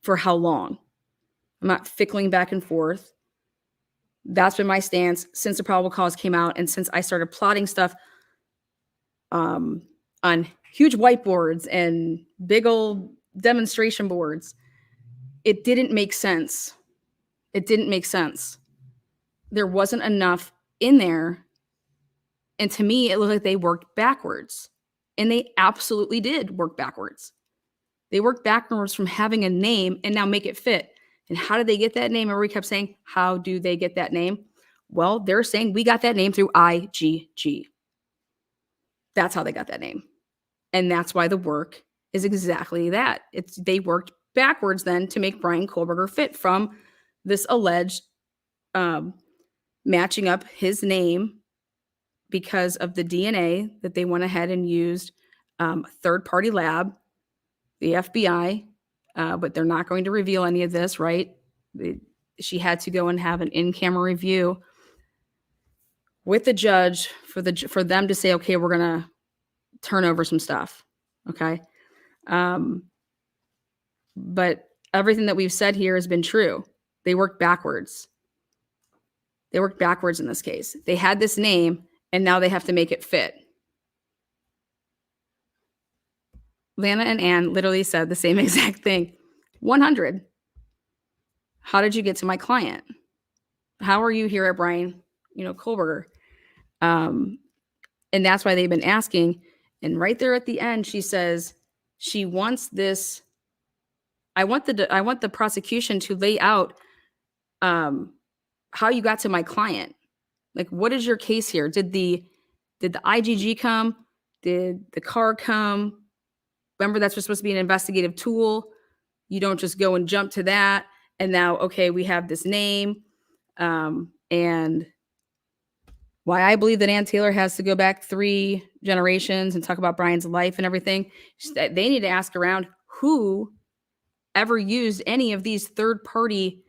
for how long? I'm not fickling back and forth. That's been my stance since the probable cause came out and since I started plotting stuff on huge whiteboards and big old demonstration boards. It didn't make sense. It didn't make sense. There wasn't enough in there. And to me, it looked like they worked backwards. And they absolutely did work backwards. They worked backwards from having a name and now make it fit. And how did they get that name? Everybody kept saying, how do they get that name? Well, they're saying we got that name through IGG. That's how they got that name. And that's why the work is exactly that. They worked backwards then to make Bryan Kohberger fit from this alleged matching up his name because of the DNA that they went ahead and used a third-party lab, the FBI, but they're not going to reveal any of this, right? She had to go and have an in-camera review with the judge for them to say, okay, we're going to turn over some stuff, okay? But everything that we've said here has been true. They worked backwards. They worked backwards in this case. They had this name, and now they have to make it fit. Lana and Ann literally said the same exact thing. 100. How did you get to my client? How are you here at Bryan, Kohberger? And that's why they've been asking. And right there at the end, she says she wants this. I want the prosecution to lay out how you got to my client. Like, what is your case here? Did the IGG come? Did the car come? Remember, that's supposed to be an investigative tool. You don't just go and jump to that. And now, okay, we have this name. And why I believe that Ann Taylor has to go back 3 generations and talk about Bryan's life and everything. They need to ask around who ever used any of these third-party.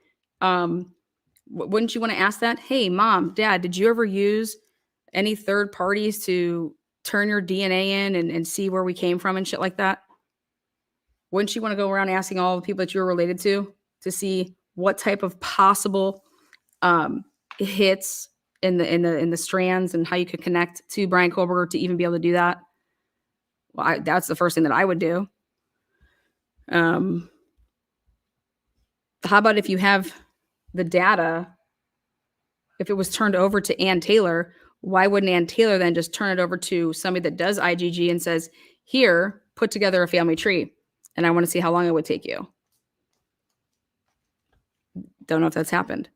Wouldn't you want to ask that? Hey, mom, dad, did you ever use any third parties to turn your DNA in and see where we came from and shit like that? Wouldn't you want to go around asking all the people that you were related to see what type of possible hits in the strands and how you could connect to Bryan Kohberger to even be able to do that? Well, that's the first thing that I would do. How about if you have the data, if it was turned over to Ann Taylor, why wouldn't Ann Taylor then just turn it over to somebody that does IGG and says, here, put together a family tree, and I want to see how long it would take you? Don't know if that's happened.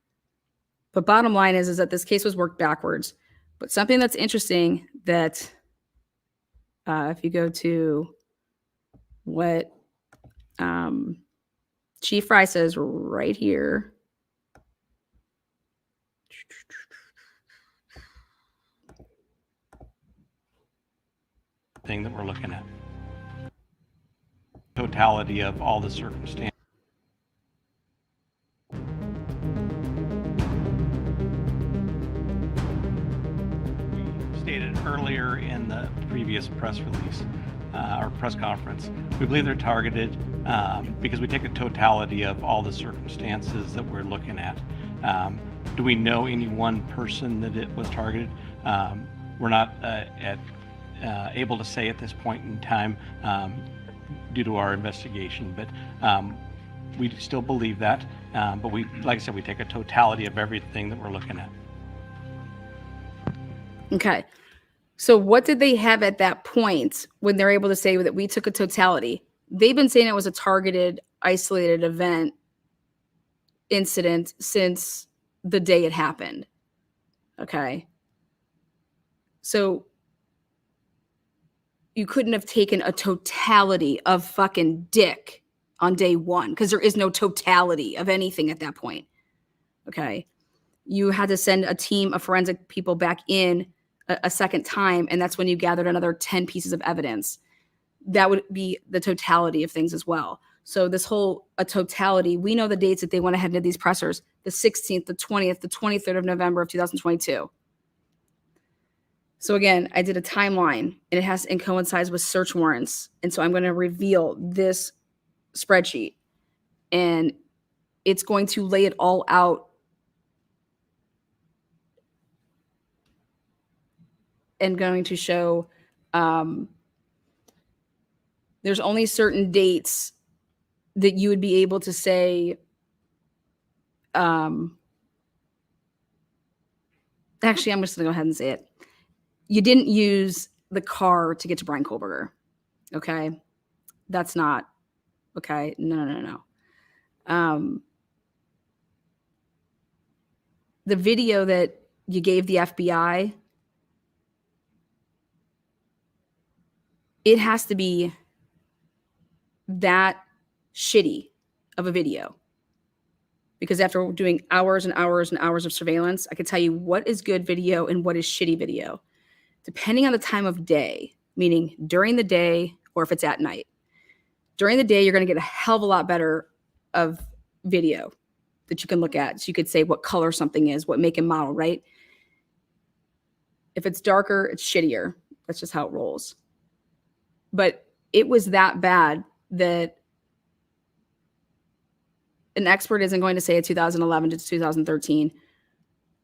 But bottom line is that this case was worked backwards. But something that's interesting that if you go to what Chief Fry says right here. Thing that we're looking at. Totality of all the circumstances. We stated earlier in the previous press release, or press conference, we believe they're targeted because we take a totality of all the circumstances that we're looking at. Do we know any one person that it was targeted? We're not able to say at this point in time due to our investigation, but we still believe that. But we, like I said, we take a totality of everything that we're looking at. Okay. So what did they have at that point when they're able to say that we took a totality? They've been saying it was a targeted, isolated event incident since the day it happened. Okay. So you couldn't have taken a totality of fucking dick on day one because there is no totality of anything at that point. Okay. You had to send a team of forensic people back in a second time, and that's when you gathered another 10 pieces of evidence. That would be the totality of things as well. So this whole a totality, we know the dates that they went ahead and did these pressers, the 16th, the 20th, the 23rd of November of 2022. So again, I did a timeline, and it coincides with search warrants. And so I'm going to reveal this spreadsheet, and it's going to lay it all out and going to show there's only certain dates that you would be able to say Actually, I'm just going to go ahead and say it. You didn't use the car to get to Brian Kohlberger. Okay. That's not okay. No. The video that you gave the FBI, it has to be that shitty of a video. Because after doing hours and hours and hours of surveillance, I could tell you what is good video and what is shitty video, depending on the time of day, meaning during the day or if it's at night. During the day, you're going to get a hell of a lot better of video that you can look at. So you could say what color something is, what make and model, right? If it's darker, it's shittier. That's just how it rolls. But it was that bad that an expert isn't going to say a 2011 to 2013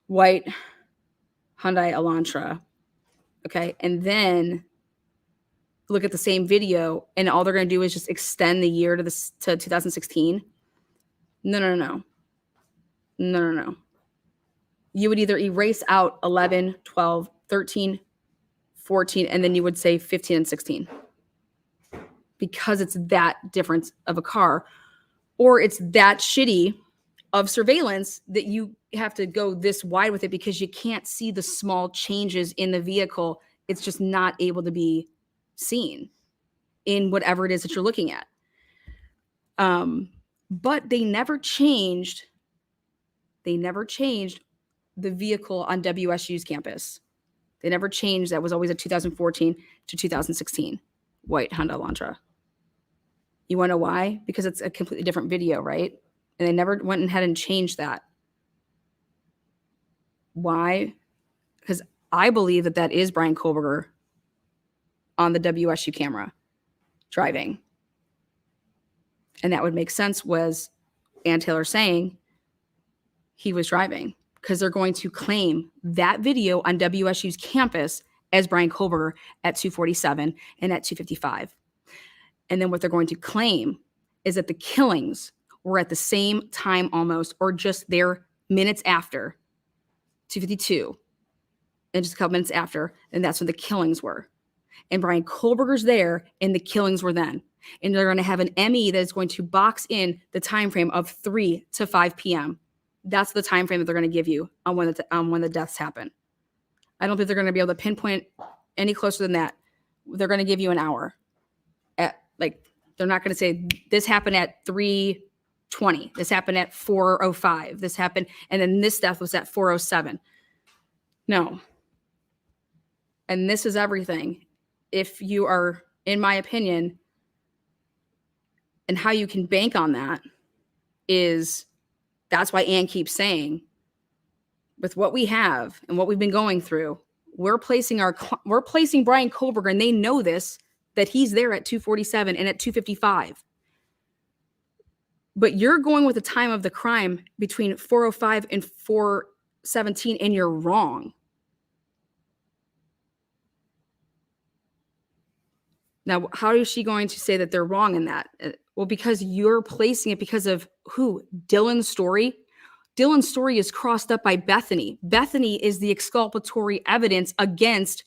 white Hyundai Elantra. Okay. And then look at the same video and all they're going to do is just extend the year to 2016. No. You would either erase out 11, 12, 13, 14, and then you would say 15 and 16 because it's that difference of a car, or it's that shitty of surveillance that you have to go this wide with it because you can't see the small changes in the vehicle. It's just not able to be seen in whatever it is that you're looking at. But they never changed the vehicle on WSU's campus. They never changed. That was always a 2014 to 2016 white Honda Elantra. You want to know why? Because it's a completely different video, right? And they never went ahead and changed that. Why? Because I believe that is Brian Kohlberger on the WSU camera driving. And that would make sense was Ann Taylor saying he was driving because they're going to claim that video on WSU's campus as Brian Kohlberger at 2:47 and at 2:55. And then what they're going to claim is that the killings were at the same time almost, or just there minutes after 2:52 and just a couple minutes after. And that's when the killings were. And Brian Kohlberger's there and the killings were then. And they're going to have an ME that is going to box in the time frame of 3 to 5 p.m. That's the time frame that they're going to give you on when the deaths happen. I don't think they're going to be able to pinpoint any closer than that. They're going to give you an hour. They're not going to say this happened at 3:20. This happened at 4:05. This happened, and then this death was at 4:07. No. And this is everything. If you are, in my opinion, and how you can bank on that is that's why Ann keeps saying, with what we have and what we've been going through, we're placing Brian Kohlberger, and they know this, that he's there at 2:47 and at 2:55. But you're going with the time of the crime between 4:05 and 4:17, and you're wrong. Now, how is she going to say that they're wrong in that? Well, because you're placing it because of who? Dylan's story. Dylan's story is crossed up by Bethany. Bethany is the exculpatory evidence against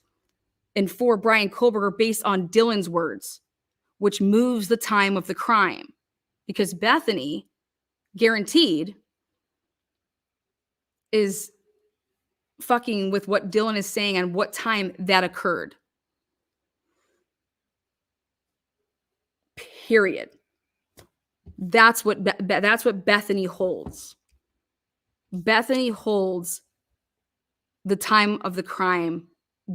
and for Brian Kohlberger based on Dylan's words, which moves the time of the crime. Because Bethany, guaranteed, is fucking with what Dylan is saying and what time that occurred. Period. That's what Bethany holds. Bethany holds the time of the crime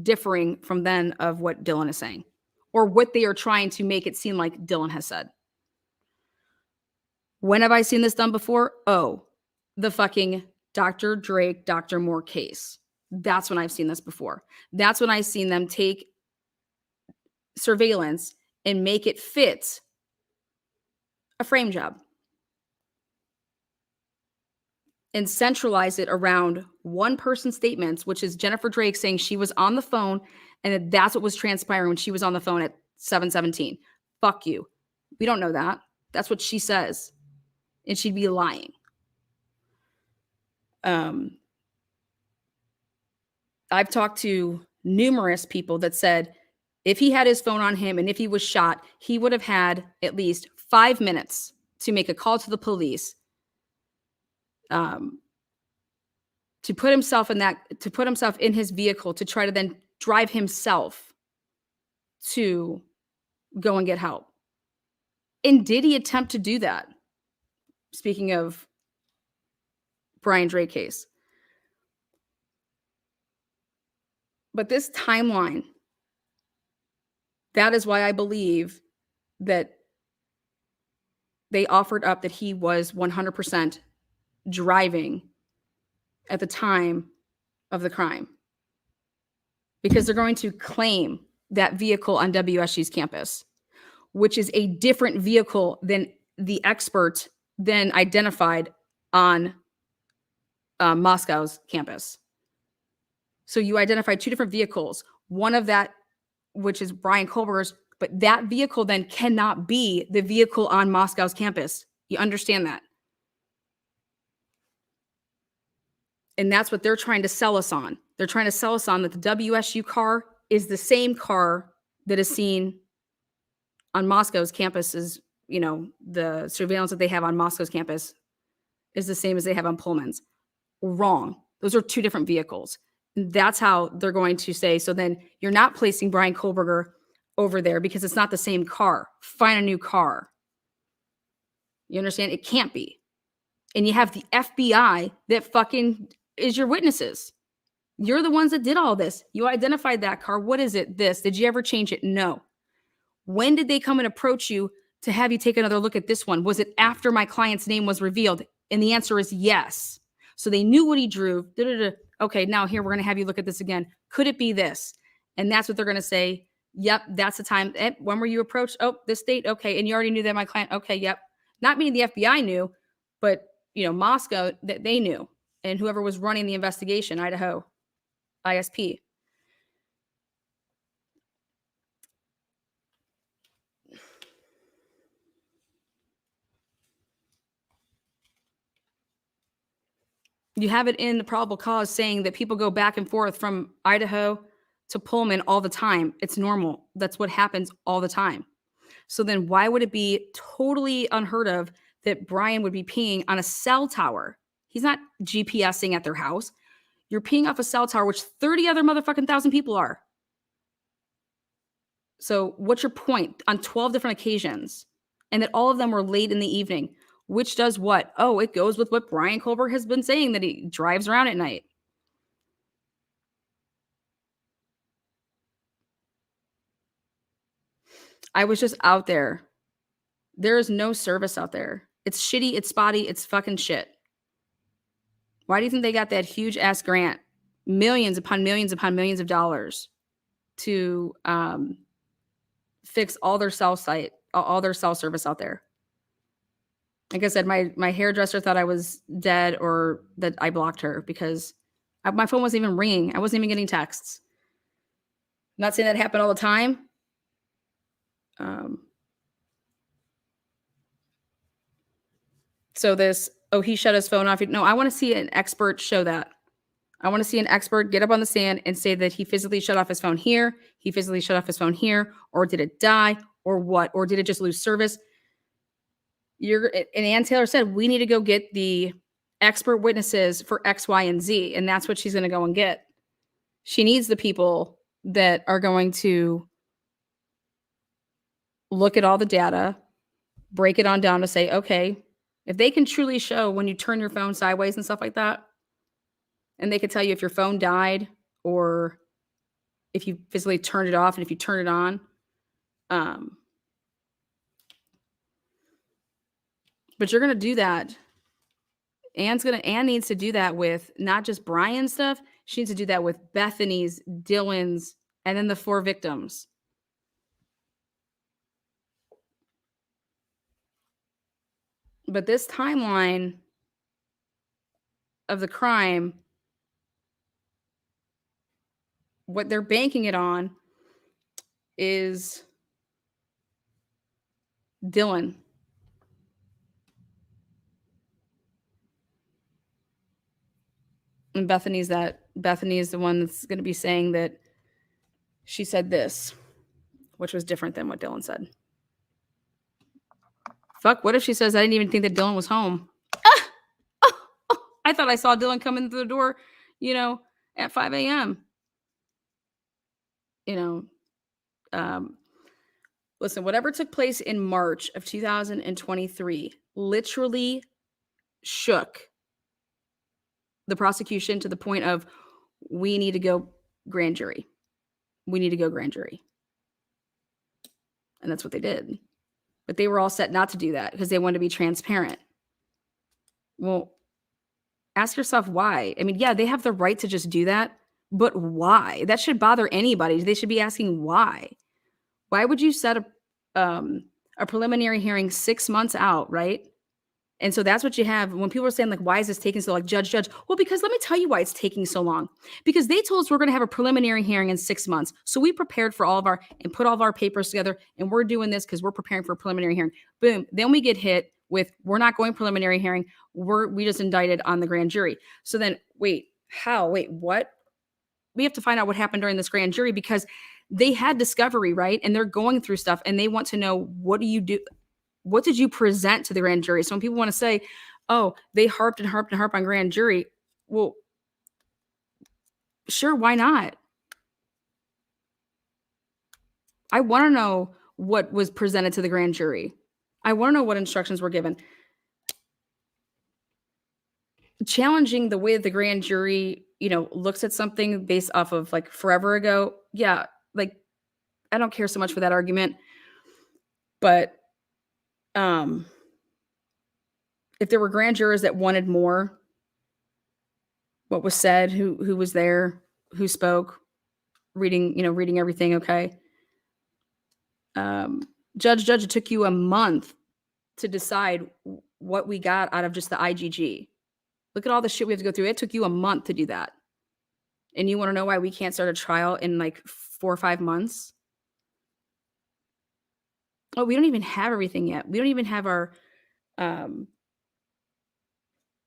differing from then of what Dylan is saying, or what they are trying to make it seem like Dylan has said. When have I seen this done before? Oh, the fucking Dr. Drake, Dr. Moore case. That's when I've seen this before. That's when I've seen them take surveillance and make it fit a frame job and centralize it around one person's statements, which is Jennifer Drake saying she was on the phone and that's what was transpiring when she was on the phone at 7:17. Fuck you. We don't know that. That's what she says. And she'd be lying. I've talked to numerous people that said if he had his phone on him and if he was shot, he would have had at least 5 minutes to make a call to the police, to put himself in his vehicle to try to then drive himself to go and get help. And did he attempt to do that? Speaking of Brian Drake case. But this timeline, that is why I believe that they offered up that he was 100% driving at the time of the crime. Because they're going to claim that vehicle on WSU's campus, which is a different vehicle than the expert then identified on Moscow's campus. So you identified two different vehicles, one of that, which is Brian Kohlberger's, but that vehicle then cannot be the vehicle on Moscow's campus. You understand that? And that's what they're trying to sell us on. They're trying to sell us on that the WSU car is the same car that is seen on Moscow's campus. Is, you know, the surveillance that they have on Moscow's campus is the same as they have on Pullman's. Wrong. Those are two different vehicles. That's how they're going to say, so then you're not placing Brian Kohlberger over there because it's not the same car. Find a new car. You understand? It can't be. And you have the FBI that fucking is your witnesses. You're the ones that did all this. You identified that car. What is it? This. Did you ever change it? No. When did they come and approach you to have you take another look at this one? Was it after my client's name was revealed? And the answer is yes. So they knew what he drew. Okay, now here, we're going to have you look at this again. Could it be this? And that's what they're going to say. Yep, that's the time. When were you approached? Oh, this date. Okay. And you already knew that my client. Okay, yep. Not meaning the FBI knew, but, you know, Moscow, that they knew. And whoever was running the investigation, Idaho, ISP. You have it in the probable cause saying that people go back and forth from Idaho to Pullman all the time. It's normal. That's what happens all the time. So then why would it be totally unheard of that Brian would be peeing on a cell tower? He's not GPSing at their house. You're peeing off a cell tower, which 30 other motherfucking thousand people are. So what's your point? On 12 different occasions, and that all of them were late in the evening. Which does what? Oh, it goes with what Brian Kohlberg has been saying, that he drives around at night. I was just out there. There is no service out there. It's shitty. It's spotty. It's fucking shit. Why do you think they got that huge ass grant? Millions upon millions upon millions of dollars to fix all their cell site, all their cell service out there. Like I said, my hairdresser thought I was dead or that I blocked her because my phone wasn't even ringing. I wasn't even getting texts. I'm not saying that happened all the time. So this, oh, he shut his phone off. No, I want to see an expert show that. I want to see an expert get up on the stand and say that he physically shut off his phone here, he physically shut off his phone here, or did it die, or what, or did it just lose service? And Ann Taylor said, we need to go get the expert witnesses for X, Y, and Z. And that's what she's going to go and get. She needs the people that are going to look at all the data, break it on down to say, okay, if they can truly show when you turn your phone sideways and stuff like that, and they could tell you if your phone died or if you physically turned it off and if you turn it on. But you're going to do that. Ann needs to do that with not just Brian's stuff. She needs to do that with Bethany's, Dylan's, and then the 4 victims. But this timeline of the crime, what they're banking it on is Dylan. And Bethany is the one that's going to be saying that she said this, which was different than what Dylan said. Fuck, what if she says, I didn't even think that Dylan was home? I thought I saw Dylan come in through the door, at 5 a.m. Listen, whatever took place in March of 2023 literally shook the prosecution to the point of, we need to go grand jury. We need to go grand jury. And that's what they did. But they were all set not to do that because they wanted to be transparent. Well, ask yourself why. I mean, yeah, they have the right to just do that, but why? That should bother anybody. They should be asking why. Why would you set a preliminary hearing 6 months out, right? And so that's what you have when people are saying, like, why is this taking so long? Judge. Well, because let me tell you why it's taking so long. Because they told us we're going to have a preliminary hearing in 6 months. So we prepared for and put all of our papers together, and we're doing this because we're preparing for a preliminary hearing. Boom. Then we get hit with, we're not going preliminary hearing. We just indicted on the grand jury. So then, wait, what? We have to find out what happened during this grand jury because they had discovery, right? And they're going through stuff and they want to know, what do you do? What did you present to the grand jury? So when people want to say, oh, they harped on grand jury. Well, sure, why not? I want to know what was presented to the grand jury. I want to know what instructions were given. Challenging the way that the grand jury, looks at something based off of like forever ago. Yeah, like I don't care so much for that argument. But if there were grand jurors that wanted more, what was said, who was there, who spoke, reading everything, okay. Judge, it took you a month to decide what we got out of just the IGG. Look at all the shit we have to go through. It took you a month to do that. And you want to know why we can't start a trial in like 4 or 5 months? Oh, we don't even have everything yet. We don't even have our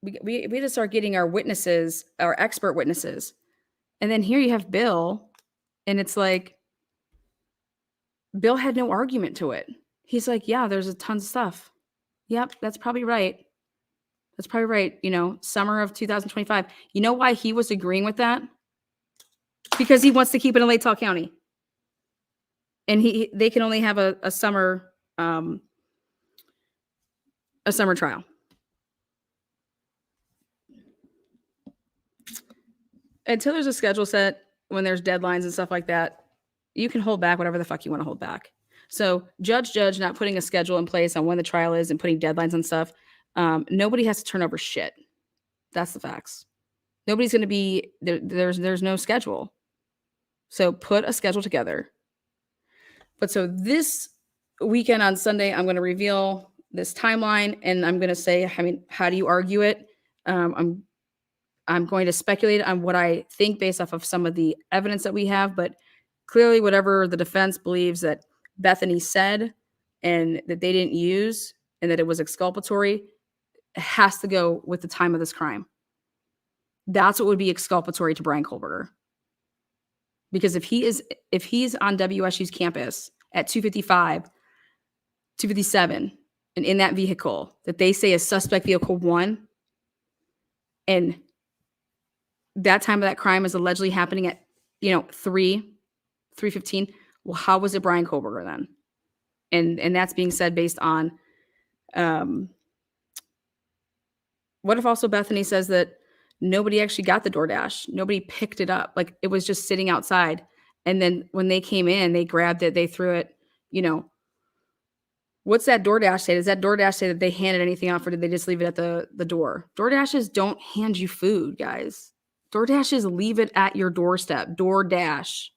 we had to start getting our witnesses, our expert witnesses. And then here you have Bill, and it's like Bill had no argument to it. He's like, yeah, there's a ton of stuff. Yep, that's probably right. That's probably right. Summer of 2025. You know why he was agreeing with that? Because he wants to keep it in Latah County. And they can only have a summer trial. Until there's a schedule set, when there's deadlines and stuff like that, you can hold back whatever the fuck you want to hold back. So judge not putting a schedule in place on when the trial is and putting deadlines on stuff. Nobody has to turn over shit. That's the facts. Nobody's going to be there. There's no schedule. So put a schedule together. But so this weekend on Sunday, I'm going to reveal this timeline and I'm going to say, how do you argue it? I'm going to speculate on what I think based off of some of the evidence that we have, but clearly whatever the defense believes that Bethany said and that they didn't use and that it was exculpatory has to go with the time of this crime. That's what would be exculpatory to Brian Kohlberger. Because if he's on WSU's campus at 2:55, 2:57, and in that vehicle that they say is suspect vehicle 1, and that time of that crime is allegedly happening at 3:15. Well, how was it Brian Kohlberger then? And that's being said based on what if also Bethany says that nobody actually got the DoorDash, nobody picked it up, like it was just sitting outside, and then when they came in, they grabbed it, they threw it. What's that DoorDash say? Does that DoorDash say that they handed anything off, or did they just leave it at the door? DoorDashes don't hand you food, guys. DoorDashes leave it at your doorstep. DoorDash.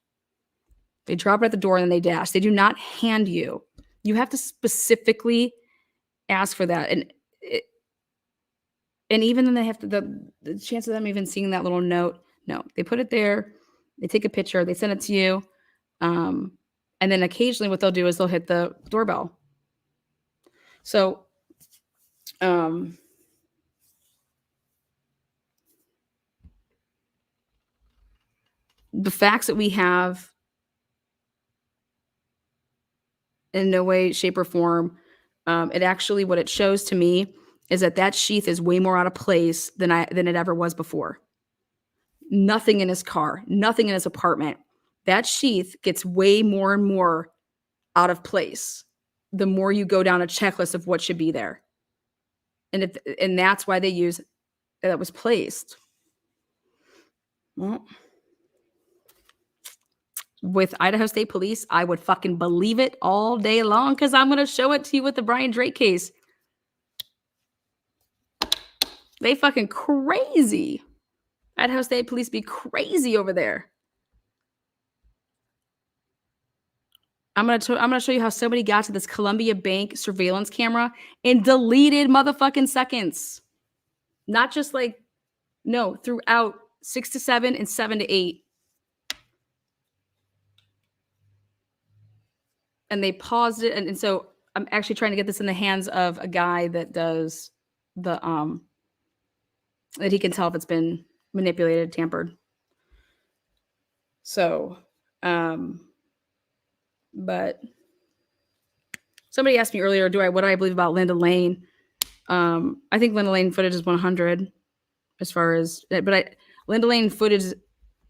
They drop it at the door and then they dash. They do not hand you. You have to specifically ask for that. And even then they have to, the chance of them even seeing that little note, no. They put it there, they take a picture, they send it to you. And then occasionally what they'll do is they'll hit the doorbell. So, the facts that we have in no way, shape, or form, it actually, what it shows to me is that sheath is way more out of place than it ever was before. Nothing in his car, nothing in his apartment. That sheath gets way more and more out of place the more you go down a checklist of what should be there. And that's why they use that was placed. Well, with Idaho State Police, I would fucking believe it all day long because I'm going to show it to you with the Brian Drake case. They fucking crazy. Idaho State Police be crazy over there. I'm gonna show you how somebody got to this Columbia Bank surveillance camera and deleted motherfucking seconds. Not just like, no, throughout 6 to 7 and 7 to 8. And they paused it. And so I'm actually trying to get this in the hands of a guy that does the, that he can tell if it's been manipulated, tampered. So, but somebody asked me earlier, what do I believe about Linda Lane? I think Linda Lane footage is 100 as far as, but Linda Lane footage,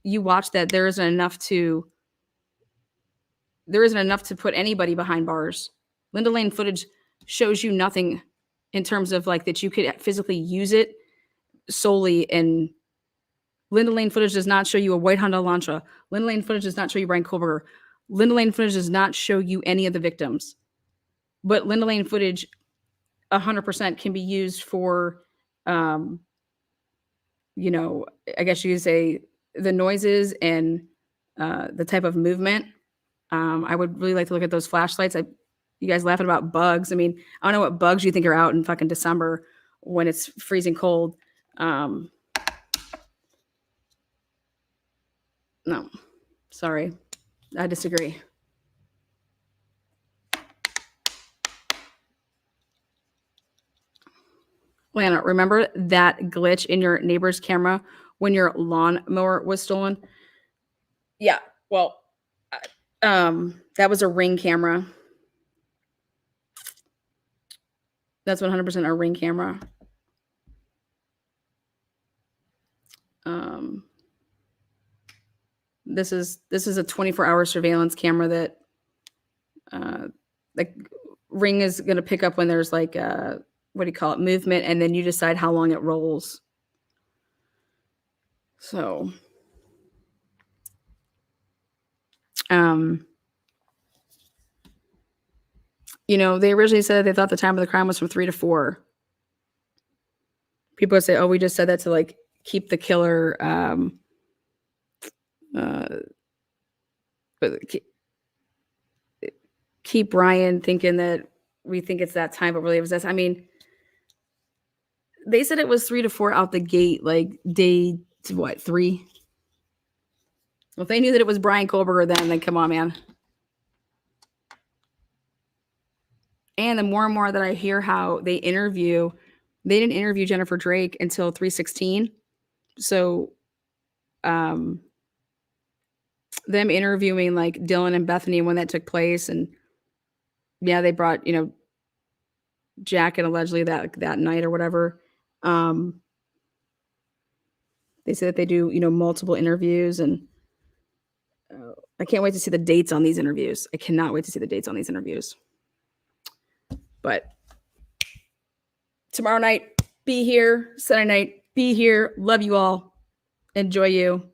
you watch that, there isn't enough to put anybody behind bars. Linda Lane footage shows you nothing in terms of like that you could physically use it solely. And Linda Lane footage does not show you a white Honda Elantra. Linda Lane footage does not show you Brian Kohlberger. Linda Lane footage does not show you any of the victims. But Linda Lane footage 100% can be used for, I guess you could say the noises and the type of movement. I would really like to look at those flashlights. You guys laughing about bugs. I mean, I don't know what bugs you think are out in fucking December when it's freezing cold. No, sorry. I disagree. Lana, remember that glitch in your neighbor's camera when your lawnmower was stolen? Yeah, well, that was a Ring camera. That's 100% a Ring camera. This is a 24-hour surveillance camera that like Ring is going to pick up when there's like what do you call it, movement, and then you decide how long it rolls. So they originally said they thought the time of the crime was from 3 to 4. People would say, oh, we just said that to like keep the killer keep Brian thinking that we think it's that time, but really it was this. I mean, they said it was 3 to 4 out the gate, like day 3. Well, if they knew that it was Brian Kohlberger then come on, man. And the more and more that I hear how they didn't interview Jennifer Drake until 3/16. So them interviewing like Dylan and Bethany when that took place, and yeah, they brought Jack and allegedly that night or whatever. They say that they do multiple interviews, and I can't wait to see the dates on these interviews. I cannot wait to see the dates on these interviews. But tomorrow night, be here. Saturday night, be here. Love you all. Enjoy you.